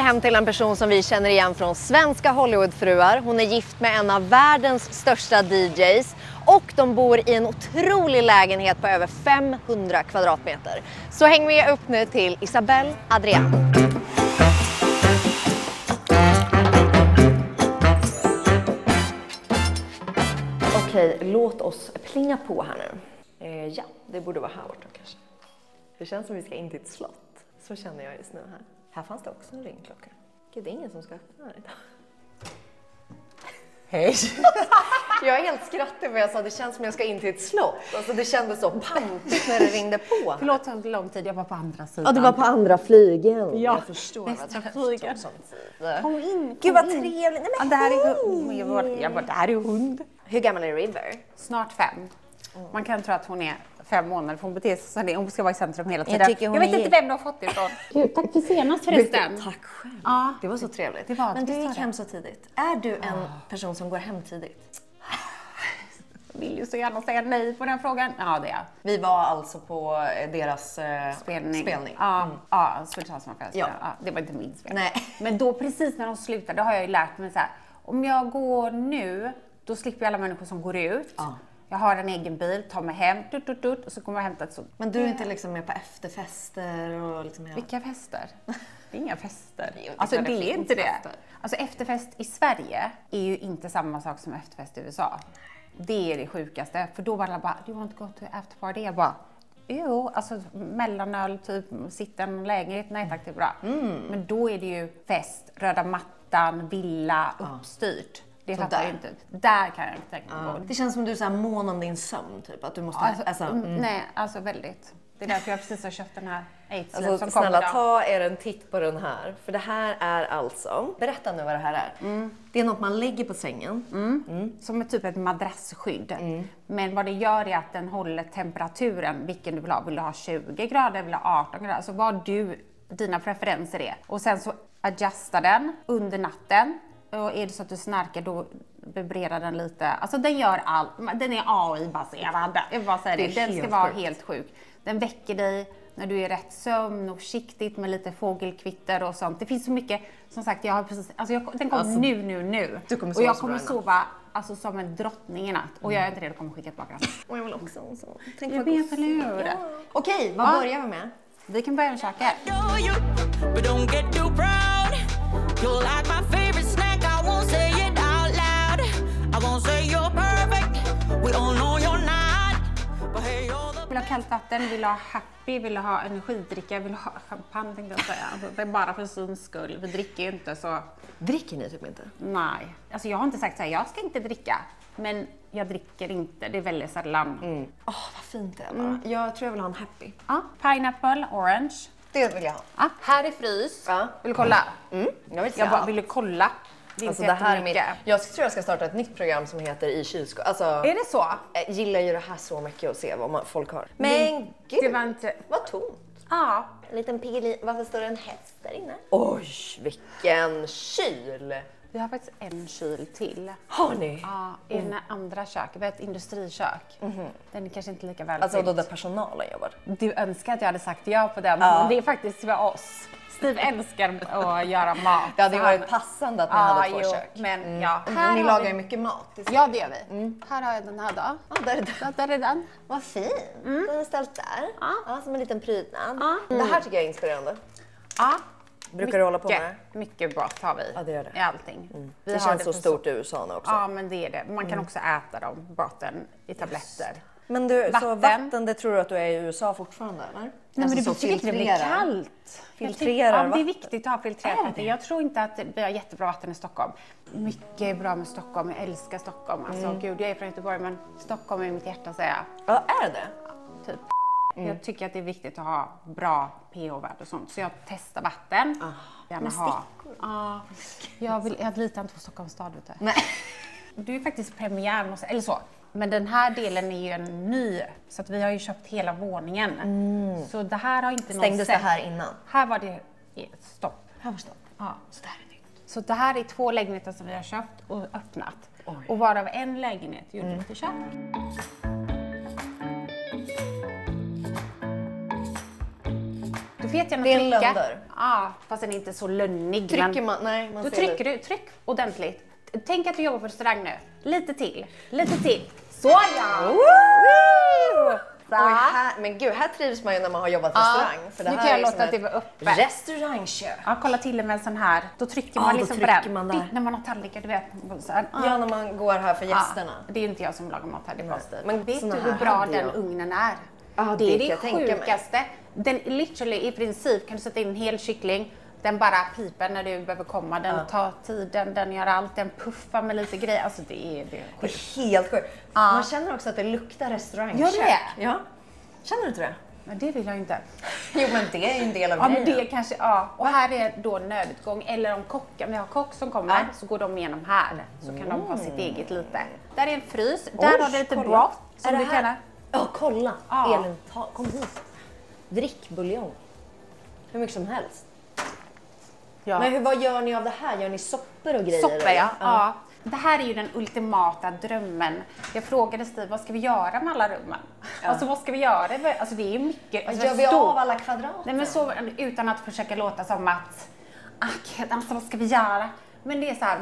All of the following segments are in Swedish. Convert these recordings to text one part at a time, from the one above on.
hem till en person som vi känner igen från svenska Hollywoodfruar. Hon är gift med en av världens största DJs och de bor i en otrolig lägenhet på över 500 kvadratmeter. Så hänger vi upp nu till Isabelle Adrian. Okej, låt oss plinga på här nu. Ja, det borde vara här borta kanske. Det känns som vi ska in till ett slott. Så känner jag just nu här. Här fanns det också en ringklocka. Gud, det är ingen som ska öppna här idag. Hej! Jag är helt skrattig för jag sa det känns som jag ska in till ett slott. Alltså det kändes så pantigt när det ringde på. Förlåt, det lång tid. Jag var på andra sidan. Ja, du var på andra flygen. Ja, jag förstår. Västra flygen. Kom in. Gud vad trevligt. Nej, men det här är hund. Det här är hund. Hur gammal är River? Snart 5. Man kan tro att hon är 5 månader för hon beter sig så det. Hon ska vara i centrum hela tiden. Jag vet inte vem du har fått det ifrån. Gud, tack för senast förresten. Tack själv. Ja. Det var så trevligt. Det var, men du gick hem så tidigt. Är du en person som går hem tidigt? Jag vill ju så gärna säga nej på den frågan. Ja, det är jag. Vi var alltså på deras spelning. Ja, Swedish House Mafia. Ja. Det var inte min spelning. Nej. Men då precis när de slutade har jag ju lärt mig så här. Om jag går nu, då slipper alla människor som går ut. Ja. Jag har en egen bil, tar mig hem, och så kommer jag hämta ett sånt. Men du är inte liksom med på efterfester och liksom hela... Vilka fester? Det är inga fester. Alltså det är inte det. Alltså efterfest i Sverige är ju inte samma sak som efterfest i USA. Det är det sjukaste. För då var alla bara, du har inte gått till afterparty. Jag bara, jo, alltså mellanöl, typ sitta i en lägenhet. Nej tack, det är bra. Men då är det ju fest, röda mattan, villa, uppstyrt. Det fattar jag inte. Där kan jag inte tänka på. Det känns som du är så här mån om din sömn typ. Att du måste... Nej, alltså väldigt. Det är därför jag precis har köpt den här AIDS alltså, som snälla, kommer ta er en titt på den här. För det här är alltså... Berätta nu vad det här är. Det är något man lägger på sängen. Som är typ ett madrassskydd. Men vad det gör är att den håller temperaturen. Vilken du vill ha. Vill du ha 20 grader? Vill du ha 18 grader? Alltså vad dina preferenser är. Och sen så adjustar den under natten. Och är det så att du snarkar då vibrerar den lite. Alltså den gör allt. Den är AI-baserad. Jag vill bara säga det. Den ska vara helt sjuk. Den väcker dig när du är rätt sömn och siktigt med lite fågelkvitter och sånt. Det finns så mycket. Som sagt, jag har precis... Alltså den kommer nu. Du kommer och jag kommer sova alltså, som en drottning i natt. Och jag är inte redo, kommer skicka tillbaka. Och jag vill också så. Tänk jag vet, eller hur? Ja. Okej, vad börjar vi med? Vi kan börja med köket. You're like my favorite snack, I won't say it out loud. I won't say you're perfect, we all know you're not. But hey, you're the... Vill ha kallt vatten, vill ha happy, vill ha energidricka, vill ha champagne tänkte jag säga. Alltså, det är bara för syns skull, vi dricker ju inte så... Dricker ni typ inte? Nej, alltså jag har inte sagt så här, jag ska inte dricka. Men jag dricker inte, det är väldigt sällan. Vad fint det är bara. Jag tror jag vill ha en happy. Ja, pineapple, orange. Det vill jag ha. Ja, här är frys. Ja. Vill du kolla? Jag bara vill du kolla. Det alltså det här är jag tror jag ska starta ett nytt program som heter I kylskåp. Alltså, är det så? Jag gillar ju det här så mycket att se vad folk har. Men gud, det var inte... vad tomt. Ja. En liten piggelin. Varför står det en häst där inne? Oj, vilken kyl! Vi har faktiskt en kyl till. Har ni? Ja, i den andra köket. Vi har ett industrikök. Den är kanske inte lika väl. Alltså då där personalen jobbar. Du önskar att jag hade sagt ja på den. Men det är faktiskt för oss. Steve älskar att göra mat. Det hade varit passande att ni hade 2 kök. Men ni lagar ju mycket mat. Ja, det gör vi. Här har jag den här då. Ja, där är den. Vad fin. Den är ställt där. Ja, som en liten prydnad. Det här tycker jag är inspirerande. Ja. Brukar du hålla på med? Mycket brott har vi. Ja, det gör det. I allting. Det känns så stort i USA nu också. Ja, men det är det. Man kan också äta dem, brotten, i tabletter. Men du, så vatten, det tror du att du är i USA fortfarande, eller? Nej, men det betyder inte att det blir kallt. Filtrerar det är viktigt att ha filtrerat vatten. Jag tror inte att vi har jättebra vatten i Stockholm. Mycket bra med Stockholm. Jag älskar Stockholm. Alltså, gud, jag är från Göteborg, men Stockholm är mitt hjärta, säger jag. Ja, är det? Typ. Jag tycker att det är viktigt att ha bra pH-värde och sånt. Så jag testar vatten. Med stickor? Jag litar inte på Stockholms stad, vet du. Nej. Du är faktiskt premiär, eller så. Men den här delen är ju en ny. Så att vi har ju köpt hela våningen. Så det här har inte någon... Stängdes det här innan? Här var det stopp. Här var stopp? Ja. Så det här är nytt. Så det här är 2 lägenheter som vi har köpt och öppnat. Och varav en lägenhet gjorde vi till kök. Det får jättegärna Det är en trycka. lönndörr. Ja, fast den är inte så lönnig. Trycker man? Nej, man Då ser trycker det. du, tryck ordentligt. Tänk att du jobbar på restaurang nu. Lite till, lite till. Så ja! Woo! Oj, här, men gud, här trivs man ju när man har jobbat restaurang. För det nu här kan jag är låta som att det ett var öppet. restaurangkök. Ja, kolla till med en sån här. Då trycker Ja, man då liksom trycker på den. man där. När man har tallrikar, du vet. Så här, Ja, när man går här för gästerna. Det är ju inte jag som lagar mat här, det är konstigt. Men Men vet såna du här hur bra hade den jag. ugnen är? Ja, det är kan det jag tänka mig. sjukaste. Den literally i princip kan du sätta in en hel kyckling. Den bara piper när du behöver komma. Den tar tiden, den gör allt. Den puffar med lite grejer. Alltså det är Det sjukt. är helt sjukt. Man känner också att det luktar restaurangkök. Gör det? Ja. Känner du inte det? Men det vill jag ju inte. Jo, men det är ju en del av Ja, men grejen. det kanske, ja. Och här är då nödutgång. Eller om kocken, vi har kock som kommer, så går de igenom här. Så kan de ha sitt eget lite. Där är en frys. Där har du lite kolla. broth Är som det du kan. här? Ja, kolla. Ja. Elin, kom hit. Drick buljong. Hur mycket som helst. Ja. Men vad gör ni av det här? Gör ni soppor och grejer? Soppa, eller? ja. Ja. Det här är ju den ultimata drömmen. Jag frågade Steve, vad ska vi göra med alla rummen? Alltså vad ska vi göra? Alltså det är ju mycket. Alltså, Gör vi av alla kvadrater? Nej, men så, utan att försöka låta som att, alltså vad ska vi göra? Men det är så här,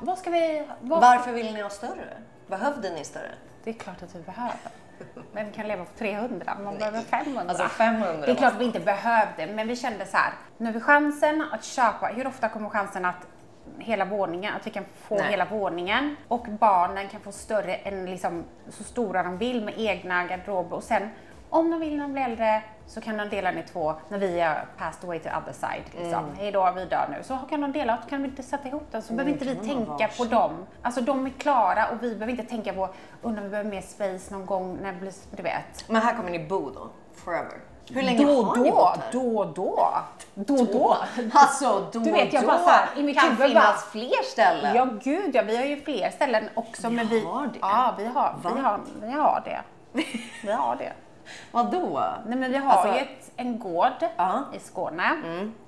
vad ska vi... Varför vill ni ha större? Behövde ni större? Det är klart att vi behöver. Vem kan leva på 300? Man behöver 500. Alltså 500. Det är klart att vi inte behövde, men vi kände så här, nu har vi chansen att köpa. Hur ofta kommer chansen att hela våningen, att vi kan få hela våningen och barnen kan få större än liksom så stora de vill med egna garderober och sen om de vill när de blir äldre så kan de dela den i två när vi är passed away to other side. Liksom. Hej då, vi dör nu. Så kan de dela och kan vi inte sätta ihop den så behöver inte vi tänka på dem. Alltså de är klara och vi behöver inte tänka på undrar vi behöver mer space någon gång när det blir, du vet. Men här kommer ni bo då? Forever? Hur länge har ni bott här? Då. Alltså då Du vet, jag bara så här, i mitt kan huvud finnas bara- fler ställen. Ja gud, ja, vi har ju fler ställen också. Men vi har det? Ja, vi har det. Vi har det. Vadå? Nej, men vi har Alltså- ju en gård Ja. i Skåne.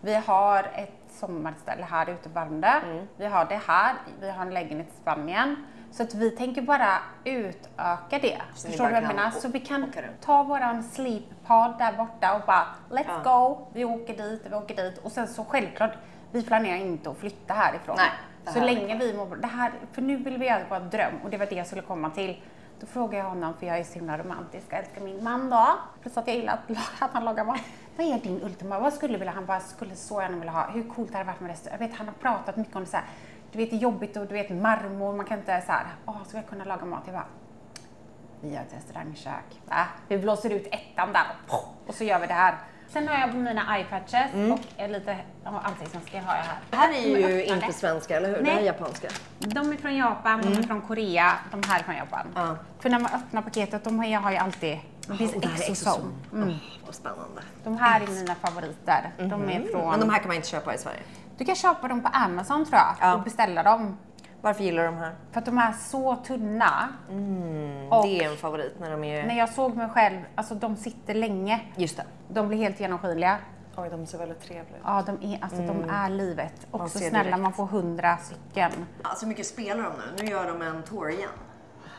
Vi har ett sommarställe här ute i Värmdö. Vi har det här. Vi har en lägenhet i Spanien. Så att vi tänker bara utöka det. Så ni Förstår du bara vad jag kan menar? Så vi kan åka runt. ta våran sleeppod där borta och bara let's go. Vi åker dit. Och sen så självklart, vi planerar inte att flytta härifrån. Nej, det Så här länge vi mår det här, för nu vill vi göra det på en dröm och det var det jag skulle komma till. Då frågar jag honom, för jag är så himla romantisk, jag älskar min man då. Plus att jag gillar att han lagar mat. Vad är din ultima? Vad skulle du vilja? Han bara, skulle så gärna vilja ha. Hur coolt hade det varit med det? Jag vet, han har pratat mycket om det så här. Du vet, det är jobbigt och du vet marmor, man kan inte så här, ska jag kunna laga mat? Jag bara, vi gör ett restaurangkök. Vi blåser ut ettan där och så gör vi det här. Sen har jag mina eyepatches och lite ansiktsmasker har jag här. Det här är De ju öppnade. inte svenska, eller hur? Det Nej. här är japanska. De är från Japan, de är från Korea, de här är från Japan. Ja. För när man öppnar paketet, jag har ju alltid, det finns Och det här är exosom. Vad spännande. De här är mina favoriter. De är från... Men de här kan man inte köpa i Sverige. Du kan köpa dem på Amazon tror jag och beställa dem. Varför gillar du de här? För att de är så tunna. Och Det är en favorit när de är... när jag såg mig själv, alltså de sitter länge. Just det. De blir helt genomskinliga. Oj, de ser väldigt trevliga ut. Ja, de är livet. Och så ser snälla, direkt. man får 100 stycken. Alltså hur mycket spelar de nu? Nu gör de en tour igen.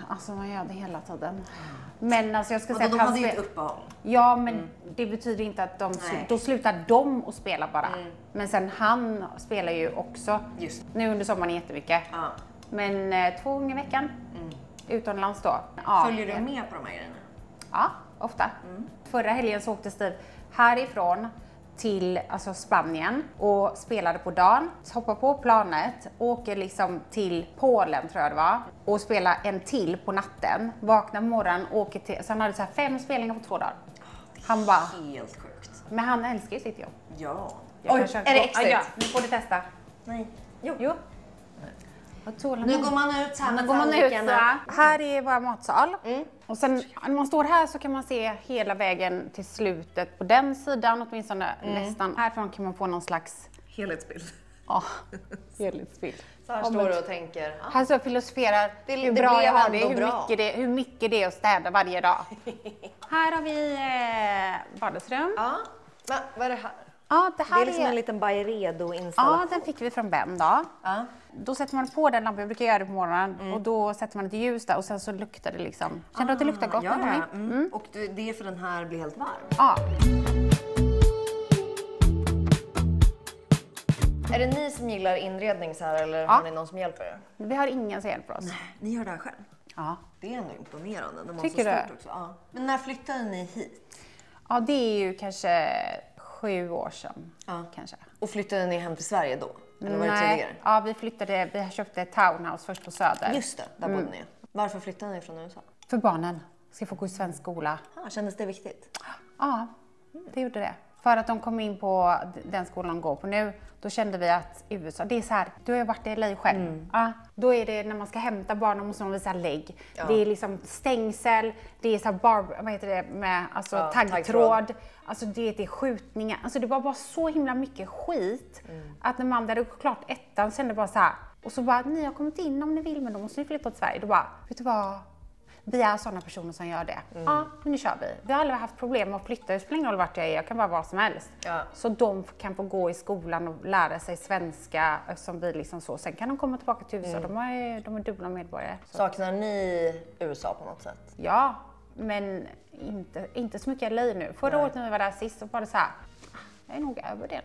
Alltså man gör det hela tiden. Men alltså jag ska säga Alltså, de att hade ju han ett uppehåll. Ja, men det betyder inte att Nej. då slutar de att spela bara. Men sen han spelar ju också. Just. Nu under sommaren jättemycket. Ja. Men 2 gånger i veckan. Utomlands då. Ja, Följer du med på de här grejerna? Ja, ofta. Förra helgen så åkte Steve härifrån till alltså Spanien och spelade på dagen. Hoppar på planet, åker liksom till Polen tror jag det var och spelar en till på natten. Vaknar på morgonen, åker till, så han hade så här 5 spelningar på 2 dagar. Han bara, Helt sjukt. men han älskar ju sitt jobb. Ja. Jag Oj, kan köra- är det extra? Ja, nu får du testa. Nej. Jo. Nu går man ut här Nu med går man ut tallrikarna. så. Här är vår matsal. Och sen när man står här så kan man se hela vägen till slutet på den sidan, åtminstone nästan. Härifrån kan man få någon slags Helhetsbild. helhetsbild. Så här står du och tänker. Ja. Här så jag filosoferar hur det bra blev jag har ändå det, bra. hur mycket det är att städa varje dag. Här har vi vardagsrum. Ja. Men vad är det här? Ja, det Det här är liksom en liten Byredo-installation. Ja, den fick vi från Ben då. Ja. Då sätter man på den lampan, jag brukar göra det på morgonen. Och då sätter man lite ljus där och sen så luktar det liksom. Känner du att det luktar gott? Ja, när man ja. kommer in? Och det är för den här blir helt varm. Ja. Är det ni som gillar inredning så här eller har ni någon som hjälper er? Vi har ingen som hjälper oss. Ni gör det här själv? Ja. Det är ändå imponerande. Det Tycker så du? stort också. Ja. Men när flyttade ni hit? Ja, det är ju kanske 7 år sedan. Kanske. Och flyttade ni hem till Sverige då? Eller var det tidigare? Ja, vi köpte ett townhouse först på Söder. Just det, där bodde ni. Varför flyttade ni från USA? För barnen ska få gå i svensk skola. Kändes det viktigt? Ja, det gjorde det. För att de kom in på den skolan de går på nu, då kände vi att USA, det är så här, du har ju varit i LA själv. Ja, då är det när man ska hämta barnen måste man visa lägg. Ja. Det är liksom stängsel, det är så här vad heter det, med alltså taggtråd. Alltså det är skjutningar, alltså det var bara så himla mycket skit. Att när man hade klart ettan kände bara så här, och så bara, ni har kommit in om ni vill men då måste ni flytta till Sverige. Då bara, vet du vad? Vi är sådana personer som gör det. Ja, nu kör vi. Vi har aldrig haft problem med att flytta. Det spelar ingen roll vart jag är. Jag kan vara vad som helst. Ja. Så de kan få gå i skolan och lära sig svenska som vi liksom så. Sen kan de komma tillbaka till USA. De är dubbla medborgare. Så. Saknar ni USA på något sätt? Ja, men inte så mycket LA nu. Förra året när vi var där sist så var det så här. Jag är nog över det.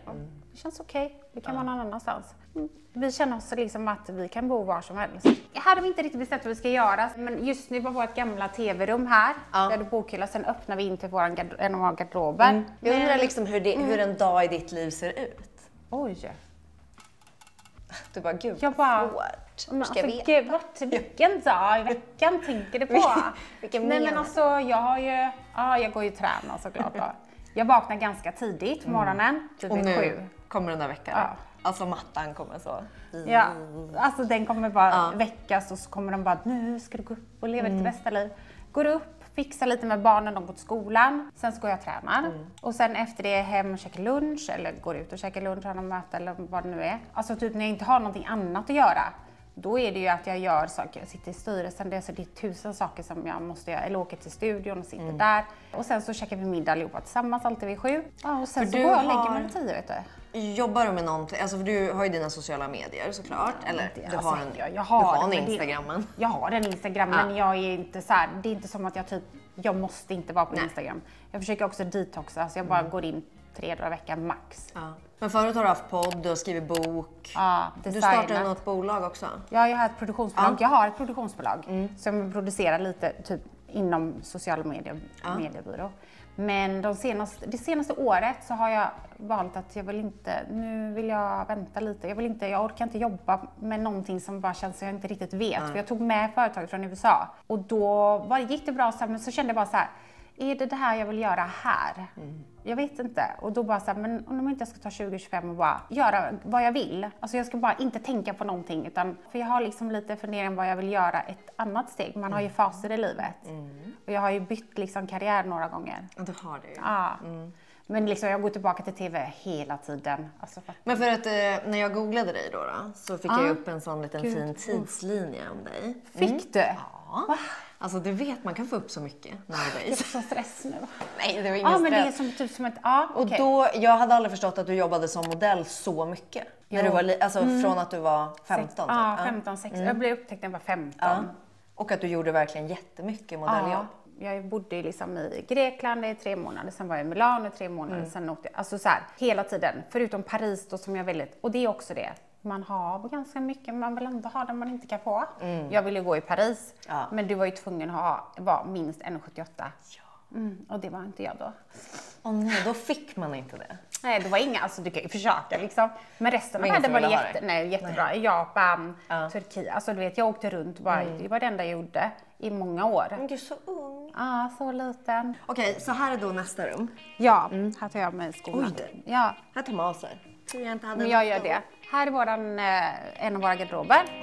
Det känns okej. Vi kan vara någon annanstans. Vi känner oss liksom att vi kan bo var som helst. Jag hade inte riktigt bestämt vad vi ska göra. Men just nu var vårt gamla tv-rum här. Där du bokhylla. Sen öppnar vi in till en av våra garderober. Jag undrar liksom hur en dag i ditt liv ser ut. Oj. Du bara, gud jag bara, svårt. Ska jag veta? Vilken dag i veckan tänker du på? Nej men alltså jag går ju träna såklart då. Jag vaknar ganska tidigt på morgonen. Typ och nu 7. kommer den där veckan. Ja. Alltså mattan kommer så. Ja, alltså den kommer bara väckas och så kommer de bara, nu ska du gå upp och leva ditt bästa liv. Går upp, fixar lite med barnen, de går till skolan. Sen så går jag och tränar. Och sen efter det hem och käkar lunch eller går ut och käkar lunch, har någon möte eller vad det nu är. Alltså typ när jag inte har någonting annat att göra. Då är det ju att jag gör saker, jag sitter i styrelsen, det är 1000 saker som jag måste göra, eller åker till studion och sitter där. Och sen så käkar vi middag allihopa tillsammans, alltid vid 7. Ja, och sen så går jag och lägger mig vid 10, vet du. Jobbar du med någonting, alltså för du har ju dina sociala medier såklart, eller du har en Instagram. Jag har en Instagram, men jag är inte så här, det är inte som att jag måste inte vara på Instagram. Jag försöker också detoxa, så jag bara går in 3 dagar i veckan max. Ja. Men förut har du haft podd, du har skrivit bok. Ja, du startade något bolag också. Ja, jag har ett produktionsbolag. Ja. Jag har ett produktionsbolag som producerar lite typ inom sociala mediebyrå. Men det senaste året så har jag valt att nu vill jag vänta lite. Jag orkar inte jobba med någonting som bara känns som jag inte riktigt vet. För jag tog med företag från USA och då gick det bra, men så kände jag bara så här. Är det här jag vill göra här? Jag vet inte. Och då bara så här, men om inte jag ska ta 2025 och bara göra vad jag vill. Alltså jag ska bara inte tänka på någonting. För jag har liksom lite fundering vad jag vill göra ett annat steg. Man har ju faser i livet. Och jag har ju bytt liksom karriär några gånger. Du har det ju. Ja. Men liksom jag går tillbaka till tv hela tiden. Alltså men för att när jag googlade dig då så fick jag upp en sån liten fin tidslinje om dig. Fick du? Ja. Va? Alltså du vet, man kan få upp så mycket nowadays. Jag får så stress nu. Nej, det var ingen stress. Men det är som, typ som ett... Och då, jag hade aldrig förstått att du jobbade som modell så mycket. När du var, från att du var 15. Ja, 15, 16. Jag blev upptäckt när jag var 15. Ja. Och att du gjorde verkligen jättemycket modelljobb. Jag bodde liksom i Grekland i 3 månader, sen var jag i Milano i 3 månader, sen åkte jag, alltså så här, hela tiden, förutom Paris då som jag väldigt, och det är också det, man har ganska mycket, man vill ändå ha det man inte kan få. Jag ville gå i Paris, men du var ju tvungen att vara minst 1,78. Och det var inte jag då. Nej, då fick man inte det. Nej, det var inga, alltså du kan ju försöka liksom. Men resten av världen var jättebra. Japan, Turkiet, alltså du vet, jag åkte runt bara, det var det enda jag gjorde i många år. Men du är så ung. Ja, så liten. Okej, så här är då nästa rum. Ja, här tar jag mig i skolan. Oj, ja. Här tar man av sig. Men jag gör det. Här är en av våra garderober.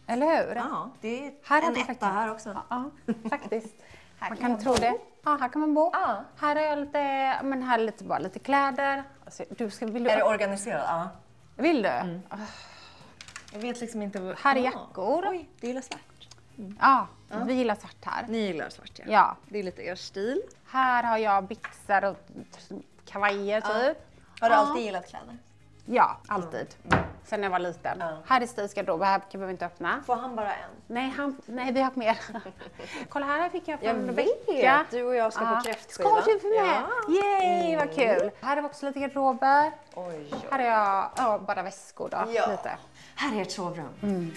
Eller hur? Ja, det är här en etta här också. Ja, faktiskt. Man kan tro det. Ja, här kan man bo. Ja. Här är jag bara lite kläder. Alltså, är det organiserat? Ja. Vill du? Jag vet liksom inte. Här är jackor. Oj, du gillar svart. Ja, vi gillar svart här. Ni gillar svart, ja. Det är lite er stil. Här har jag byxor och kavajer typ. Har du alltid gillat kläder? Ja, alltid. Sen när jag var liten. Här är Stis garderob, här kan vi inte öppna. Får han bara en? Nej, vi har mer. Kolla här fick jag från Rebecka. Du och jag ska på kräftskiva. Ska du för med? Yay, vad kul. Här har vi också lite garderober. Oj. Här har jag bara väskor då, lite. Här är ett sovrum.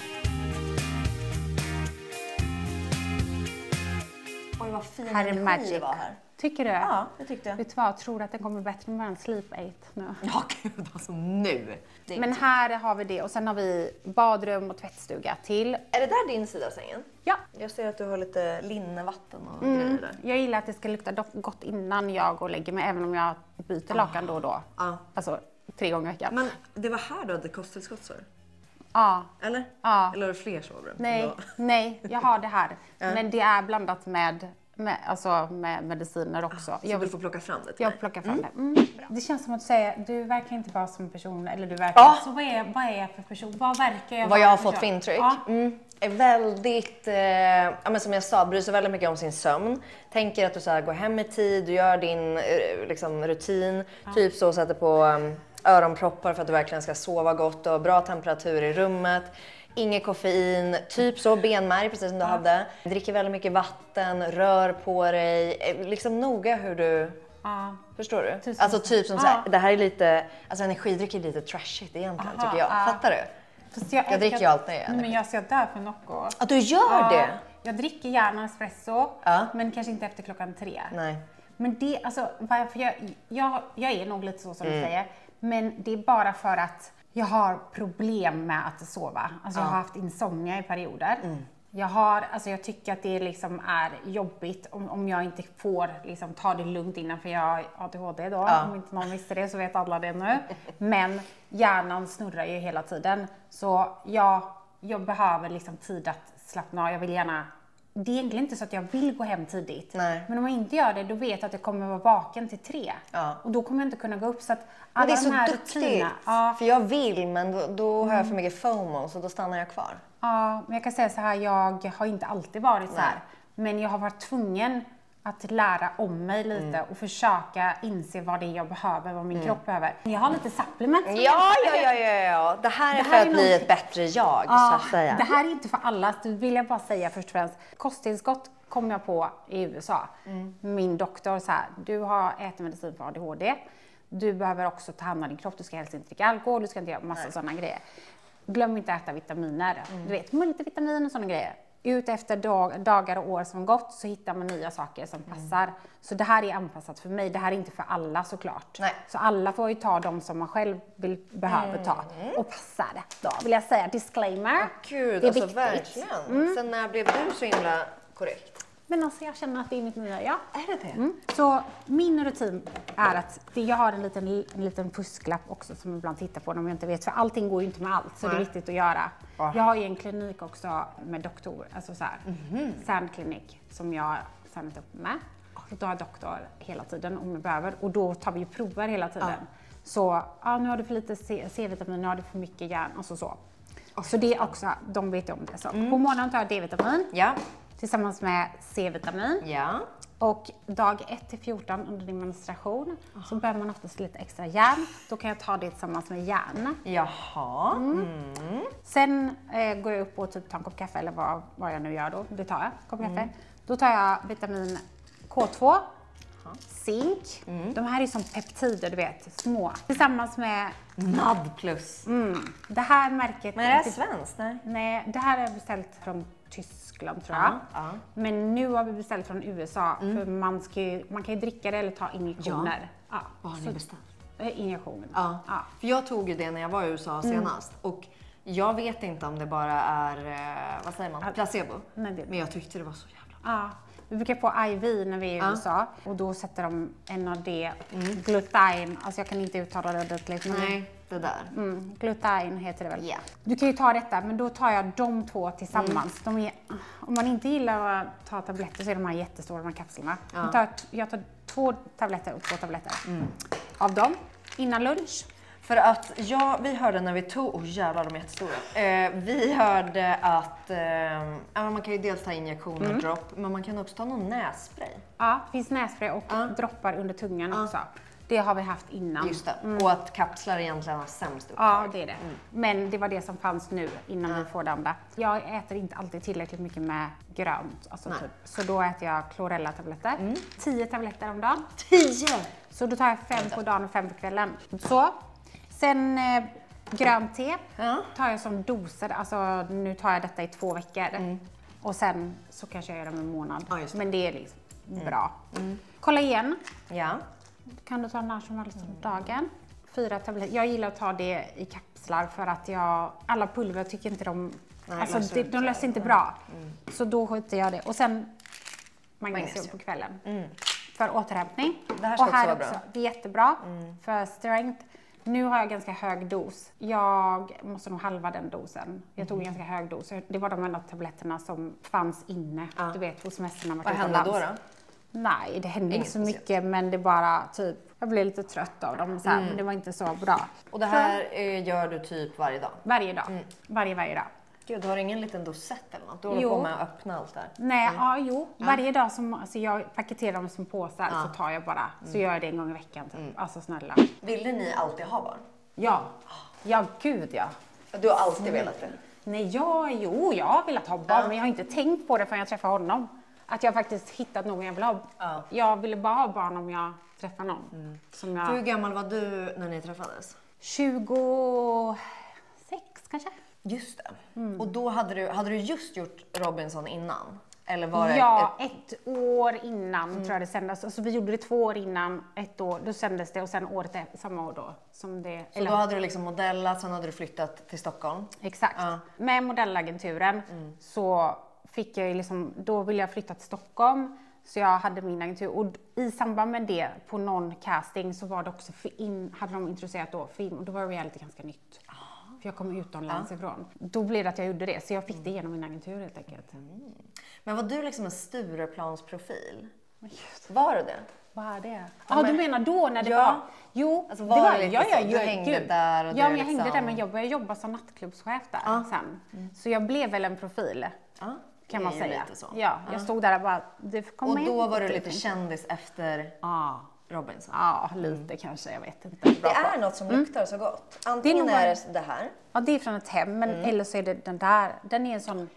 Oj, vad fin Här är energi Magic. var här. Tycker du? Ja, det tyckte jag. Vet du vad, jag tror att den kommer bättre med en Sleep 8 nu. Ja, gud, alltså nu. Men här har vi det och sen har vi badrum och tvättstuga till. Är det där din sida av sängen? Ja. Jag ser att du har lite linnevatten och grejer där. Jag gillar att det ska lukta gott innan jag går och lägger mig, även om jag byter lakan då och då. Alltså 3 gånger i veckan. Men det var här du hade kosttillskott, så? Ja. Eller? Ja. Eller har du fler sovrum? Nej, jag har det här. Men det är blandat med mediciner också. Så du får plocka fram det till Jag mig. plockar fram det. Det känns som att säga, du verkar inte bara som en person, eller du verkar... Så vad är jag för person? Vad verkar jag Vad jag har fått för för intryck? Ja. Är väldigt, men som jag sa, bryr sig väldigt mycket om sin sömn. Tänker att du så här, går hem i tid, du gör din liksom, rutin. Typ så, sätter på öronproppar för att du verkligen ska sova gott och bra temperatur i rummet. Inget koffein, typ så, benmärg precis som du hade. Dricker väldigt mycket vatten, rör på dig, liksom noga hur du... Förstår du? Alltså typ som så här, det här är lite, alltså energidryck är lite trashigt egentligen tycker jag. Fattar du? Fast Jag dricker ju alltid energi. Men jag ska dö för Nocco. Att du gör det? Jag dricker gärna espresso, men kanske inte efter klockan 3. Nej. Men det, alltså, varför jag är nog lite så som du säger. Men det är bara för att jag har problem med att sova. Alltså jag har haft insomnia i perioder. Jag tycker att det liksom är jobbigt om jag inte får liksom, ta det lugnt innan, för jag har ADHD då. Om inte någon visste det så vet alla det nu. Men hjärnan snurrar ju hela tiden. Så jag behöver liksom tid att slappna av. Jag vill gärna... Det är egentligen inte så att jag vill gå hem tidigt. Nej. Men om jag inte gör det, då vet jag att jag kommer vara vaken till 3. Och då kommer jag inte kunna gå upp. Så att alla Men det är så de här duktigt. För jag vill, men då har jag för mycket FOMO, så då stannar jag kvar. Ja, men jag kan säga så här, jag har inte alltid varit så här. Men jag har varit tvungen att lära om mig lite och försöka inse vad det är jag behöver, vad min kropp behöver. Jag har lite supplements. Ja. Det här är för att bli ett bättre jag, så att säga. Det här är inte för alla, det vill jag bara säga först och främst. Kosttillskott kom jag på i USA. Min doktor sa, du har ätit medicin för ADHD. Du behöver också ta hand om din kropp, du ska helst inte dricka alkohol, du ska inte göra massa sådana grejer. Glöm inte att äta vitaminer. Du vet, multivitamin och sådana grejer. Ut efter dagar och år som gått så hittar man nya saker som passar. Så det här är anpassat för mig. Det här är inte för alla såklart. Nej. Så alla får ju ta de som man själv behöver ta. Och passar då, vill jag säga. Disclaimer. Gud, det är alltså viktigt. verkligen. Sen när blev du så himla korrekt? Men alltså jag känner att det är mitt nya jag. Är det det? Så min rutin är att jag har en liten fusklapp också som jag ibland tittar på om jag inte vet. För allting går ju inte med allt, så det är viktigt att göra. Jag har ju en klinik också med doktor, alltså så här, Sand Clinic, som jag har signat upp med. Så då har jag doktor hela tiden om jag behöver, och då tar vi ju prover hela tiden. Så nu har du för lite C-vitamin, nu har du för mycket järn, alltså så. Så det är också, de vet om det. Så på morgonen tar jag D-vitamin. Ja. Tillsammans med C-vitamin. Ja. Och dag 1 till 14 under din menstruation så behöver man oftast lite extra järn. Då kan jag ta det tillsammans med järn. Jaha. Sen går jag upp och typ tar en kopp kaffe, eller vad jag nu gör då. Det tar jag, kopp kaffe. Då tar jag vitamin K2, zink. De här är som peptider, du vet, små. Tillsammans med NAD+. det här märket. Men är det här svenskt? Nej, det här är beställt från Tyskland tror jag. Men nu har vi beställt från USA. För man kan ju dricka det eller ta injektioner. Vad har ni beställt? Injektioner. För jag tog ju det när jag var i USA senast. Och jag vet inte om det bara är, vad säger man, placebo. Nej, men jag tyckte det var så jävla. Vi brukar få IV när vi är i USA. Och då sätter de NAD, glutain. Alltså jag kan inte uttala det ordentligt. Nej, det där. Glutain heter det väl. Yeah. Du kan ju ta detta, men då tar jag de två tillsammans. De är, om man inte gillar att ta tabletter så är de här jättestora, de här kapslarna. Jag tar 2 tabletter och 2 tabletter av dem innan lunch. För att vi hörde när vi tog, jävlar de är jättestora. Vi hörde att man kan ju dels ta injektioner dropp, men man kan också ta någon nässpray. Ja, det finns nässpray och droppar under tungan också. Det har vi haft innan. Just det. Och att kapslar egentligen har sämst upptag. Ja, det är det. Men det var det som fanns nu innan vi får det andra. Jag äter inte alltid tillräckligt mycket med grönt. Alltså typ. Så då äter jag Chlorella-tabletter. 10 tabletter om dagen. 10! Så då tar jag 5 på dagen och 5 på kvällen. Så. Sen grönt te tar jag som doser. Alltså nu tar jag detta i 2 veckor. Och sen så kanske jag gör det om en månad. Ja, just det. Men det är liksom bra. Kollagen. Ja. Kan du ta när som helst om dagen. 4 tabletter. Jag gillar att ta det i kapslar för att alla pulver tycker inte de löser inte bra. Så då skjuter jag det. Och sen magnesium på kvällen. För återhämtning. Det här ska också vara bra. Det är jättebra för strength. Nu har jag ganska hög dos. Jag måste nog halva den dosen. Jag tog en ganska hög dos. Det var de enda tabletterna som fanns inne. Du vet, hos mästarna. Vad hände då? Nej, det hände inte så mycket, men det bara typ, jag blev lite trött av dem så här, men det var inte så bra. Och det här gör du typ varje dag? Varje dag. Varje dag. Gud, du har ingen liten dosett eller något? Du håller på med att öppna allt där? Nej, varje dag alltså jag paketerar dem som påsar så tar jag bara, så gör jag det en gång i veckan typ. Alltså snälla. Ville ni alltid ha barn? Ja, gud ja. Du har alltid velat det? Nej, jag har velat ha barn, men jag har inte tänkt på det förrän jag träffade honom. Att jag faktiskt hittat någon jag vill ha. Jag ville bara ha barn om jag träffar någon. Hur gammal var du när ni träffades? 26 kanske. Just det. Och då hade du just gjort Robinson innan? Eller var det ett år innan tror jag det sändes. Alltså vi gjorde det 2 år innan, 1 år, då sändes det och sen samma år då. Som det, så då hade du liksom modellat, sen hade du flyttat till Stockholm? Exakt. Med modellagenturen så fick jag liksom, då ville jag flytta till Stockholm. Så jag hade min agentur och i samband med det på någon casting så var det också hade de introducerat då film och då var reality ganska nytt. För jag kom utomlands ifrån. Då blev det att jag gjorde det så jag fick det genom min agentur helt enkelt. Men var du liksom en Stureplansprofil? Var du det? Vad är det? Ja, du menar då när det var? Jo, alltså det var du hängde där och jag hängde där men jag började jobba som nattklubbschef där sen. Så jag blev väl en profil. Kan man säga. Så. Ja, jag stod där och bara... Och då var du lite kändis efter Robinson? Ja, lite kanske. Jag vet inte. Det är något som luktar så gott. Antingen är det här. Ja, det är från ett hem. Men eller så är det den där. Den är en sån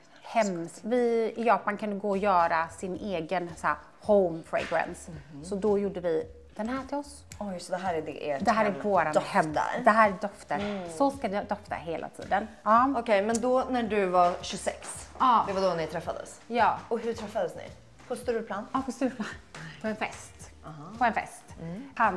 i Japan kan du gå och göra sin egen så här, home fragrance. Så då gjorde vi den här till oss. Oj, så det här är det Det här är våran hem. Det här doftar. Så ska det dofta hela tiden. Okej, men då när du var 26, det var då ni träffades? Ja. Och hur träffades ni? På Stureplan? Ja, på Stureplan. På en fest. På en fest. Han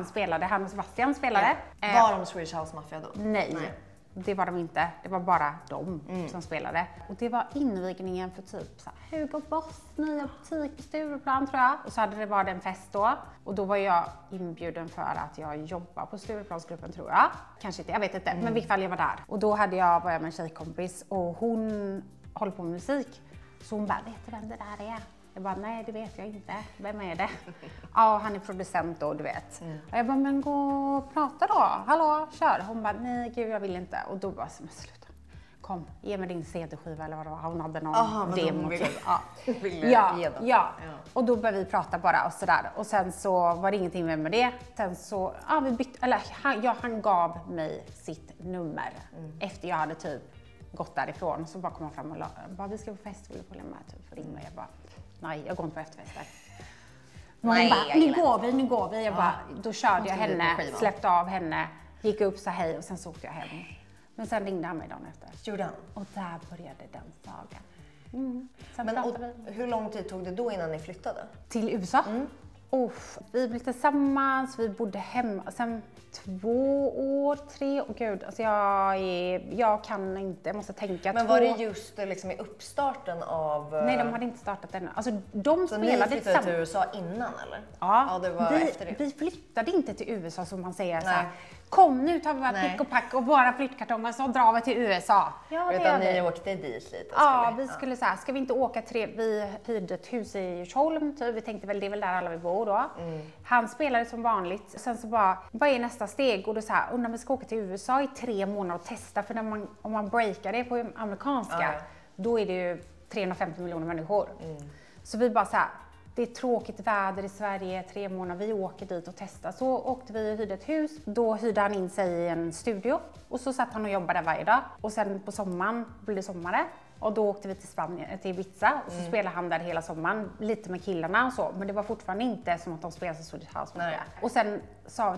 och Sebastian spelade. Var de Swedish House Mafia då? Nej. Det var de inte. Det var bara de som spelade. Och det var invigningen för typ så här, Hugo Boss nya butik på Stureplan tror jag. Och så hade det varit en fest då. Och då var jag inbjuden för att jag jobbar på Stureplansgruppen tror jag. Kanske inte, jag vet inte. Men i vilket fall jag var där. Och då var jag med en tjejkompis och hon håller på med musik. Så hon bara, vet du vem det där är? Jag bara, nej det vet jag inte. Vem är det? Ja, han är producent då, du vet. Och jag bara, men gå och prata då. Hallå, kör. Hon bara, nej gud jag vill inte. Och då bara, men sluta. Kom, ge mig din CD-skiva eller vad det var. Hon hade någon demo. Ja. Och då började vi prata bara och sådär. Och sen så var det ingenting med det. Sen så, vi bytte, eller han gav mig sitt nummer. Efter jag hade typ gått därifrån. Så bara kom han fram och bara, vi ska på fest, vill du följa med? Typ, ring mig. Jag bara, nej, jag går inte på efterfester. Nej, nu går vi. Jag bara, då körde jag henne, släppte av henne, gick upp, sa hej och sen så åkte jag hem. Men sen ringde han mig dagen efter. Gjorde han? Och där började den sagan. Men hur lång tid tog det då innan ni flyttade? Till USA? Vi blev tillsammans, vi bodde hemma. Sen 2 år, 3 år, gud, alltså jag kan inte, jag måste tänka. Men var det just liksom i uppstarten av... Nej, de hade inte startat ännu. Alltså så spelade ni flyttade till USA innan eller? Ja, det var efter det. Vi flyttade inte till USA som man säger så här. Kom nu tar vi bara pick och pack och bara flyttkartonger så drar vi till USA. Ja, utan ni åkte dit lite? Vi skulle säga, ska vi inte åka vi hyrde ett hus i Djursholm typ. Vi tänkte väl det är väl där alla vi bor då. Han spelade som vanligt. Sen så bara, vad är nästa steg? Och då så här, undrar vi ska åka till USA i 3 månader och testa. För om man breakar det på amerikanska, då är det ju 350 miljoner människor. Så vi bara så här, det är tråkigt väder i Sverige 3 månader, vi åker dit och testar. Så åkte vi och hyrde ett hus, då hyrde han in sig i en studio och så satt han och jobbade varje dag. Och sen på sommaren blev det sommare och då åkte vi till Spanien, till Ibiza och så spelade han där hela sommaren, lite med killarna och så. Men det var fortfarande inte som att de spelade Swedish House Mafia. Och sen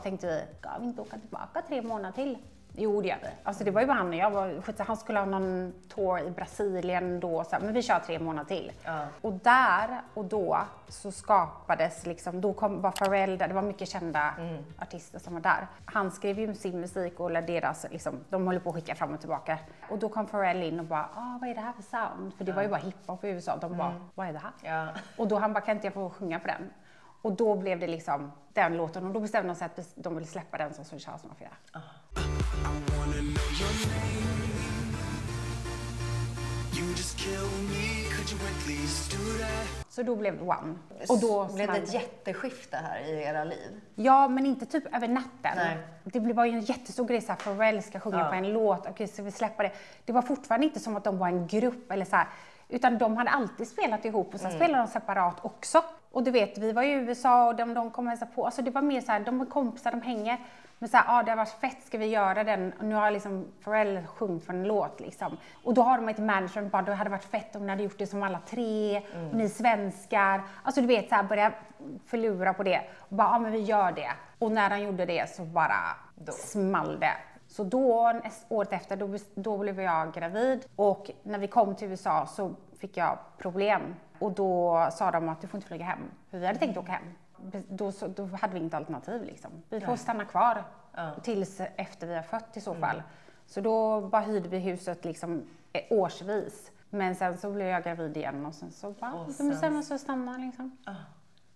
tänkte vi, ska vi inte åka tillbaka 3 månader till? Jo, det gör vi. Alltså det var ju bara han och jag. Han skulle ha någon tour i Brasilien då. Men vi kör 3 månader till. Och där och då så skapades liksom, då var Pharrell där. Det var mycket kända artister som var där. Han skrev ju sin musik och deras, liksom, de håller på att skicka fram och tillbaka. Och då kom Pharrell in och bara, vad är det här för sound? För det var ju bara hiphop i USA. De bara, vad är det här? Och då han bara, kan inte jag få sjunga på den? Och då blev det liksom den låten och då bestämde de sig att de ville släppa den som Swedish House Mafia. Så då blev det One. Och då blev det ett jätteskifte här i era liv. Ja, men inte typ över natten. Nej. Det var ju en jättestor grej så här, Pharrell ska sjunga på en låt. Okej, så vi släpper det. Det var fortfarande inte som att de var en grupp eller så här. Utan de hade alltid spelat ihop och sen spelade de separat också. Och du vet, vi var i USA och de kom och hälsade på. Alltså det var mer så här, de är kompisar, de hänger. Men så här, det har varit fett, ska vi göra den? Och nu har liksom Pharrell sjungit för en låt liksom. Och då har de ett management bara, det hade varit fett om ni hade gjort det som alla 3. Och ni svenskar. Alltså du vet, så här, börja förlura på det. Och bara, men vi gör det. Och när han gjorde det så bara small det. Så då, året efter, då blev jag gravid. Och när vi kom till USA så fick jag problem. Och då sa de att du får inte flyga hem. För vi hade tänkt åka hem. Då hade vi inget alternativ liksom. Vi får stanna kvar tills efter vi har fött i så fall. Så då bara hyrde vi huset liksom årsvis. Men sen så blev jag gravid igen och sen så bara, de bestämde sig att stanna liksom.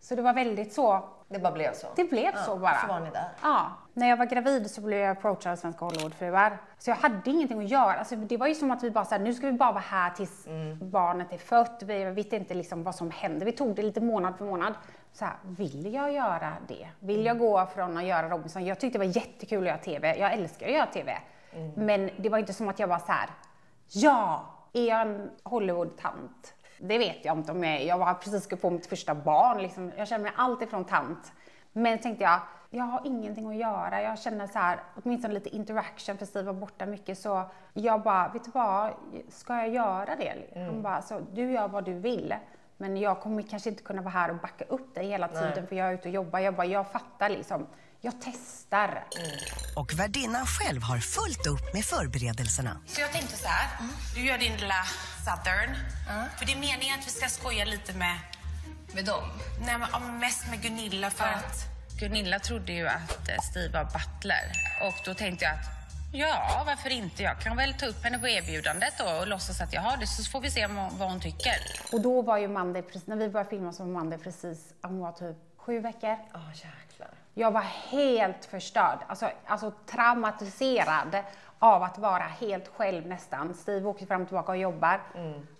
Så det var väldigt så. Det bara blev så? Det blev så bara. Så var ni där? Ja. När jag var gravid så blev jag approachad av Svenska Hollywoodfruar. Så jag hade ingenting att göra. Alltså, det var ju som att vi bara nu ska vi bara vara här tills barnet är fött. Vi visste inte liksom vad som hände. Vi tog det lite månad för månad. Så här, vill jag göra det? Vill jag gå från att göra Robinson? Jag tyckte det var jättekul att göra tv. Jag älskar att göra tv. Men det var inte som att jag var så här, är jag en Hollywood-tant? Det vet jag inte om jag var precis på mitt första barn. Liksom. Jag känner mig alltid från tant. Men tänkte jag har ingenting att göra. Jag känner så här, åtminstone lite interaction för Steve var borta mycket. Så jag bara, vet du vad, ska jag göra det? Han bara, så du gör vad du vill. Men jag kommer kanske inte kunna vara här och backa upp dig hela tiden. För jag är ute och jobbar. Jag fattar liksom. Jag testar. Och värdinnan själv har fullt upp med förberedelserna. Så jag tänkte så här, du gör din lilla Southern. För det är meningen att vi ska skoja lite med dem. Nej, men mest med Gunilla för att Gunilla trodde ju att Steve var butler. Och då tänkte jag att varför inte? Jag kan väl ta upp henne på erbjudandet då och låtsas att jag har det. Så får vi se vad hon tycker. Och då var ju Mandy, när vi började filma så var Mandy precis, hon var typ 7 veckor. Jäklar. Jag var helt förstörd, alltså traumatiserad av att vara helt själv nästan. Steve åker fram och tillbaka och jobbar.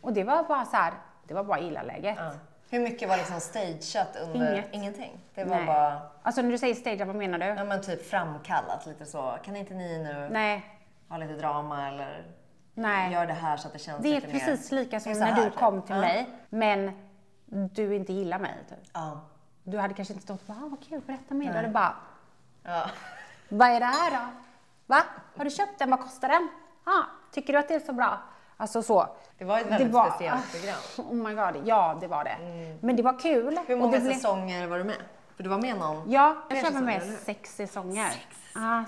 Och det var bara så här, det var bara illa läget. Hur mycket var liksom stageat under? Ingenting? Det var bara... Alltså när du säger stageat, vad menar du? Ja, men typ framkallat lite så. Kan inte ni nu ha lite drama eller gör det här så att det känns lite mer... Det är precis lika som när du kom till mig, men du inte gillar mig typ. Du hade kanske inte stått och bara, vad kul, berätta mer. Du hade bara, vad är det här då? Va? Har du köpt den? Vad kostar den? Tycker du att det är så bra? Alltså så. Det var ett väldigt speciellt program. Oh my god, ja det var det. Men det var kul. Hur många säsonger var du med? För du var med någon? Ja, jag var med 6 säsonger.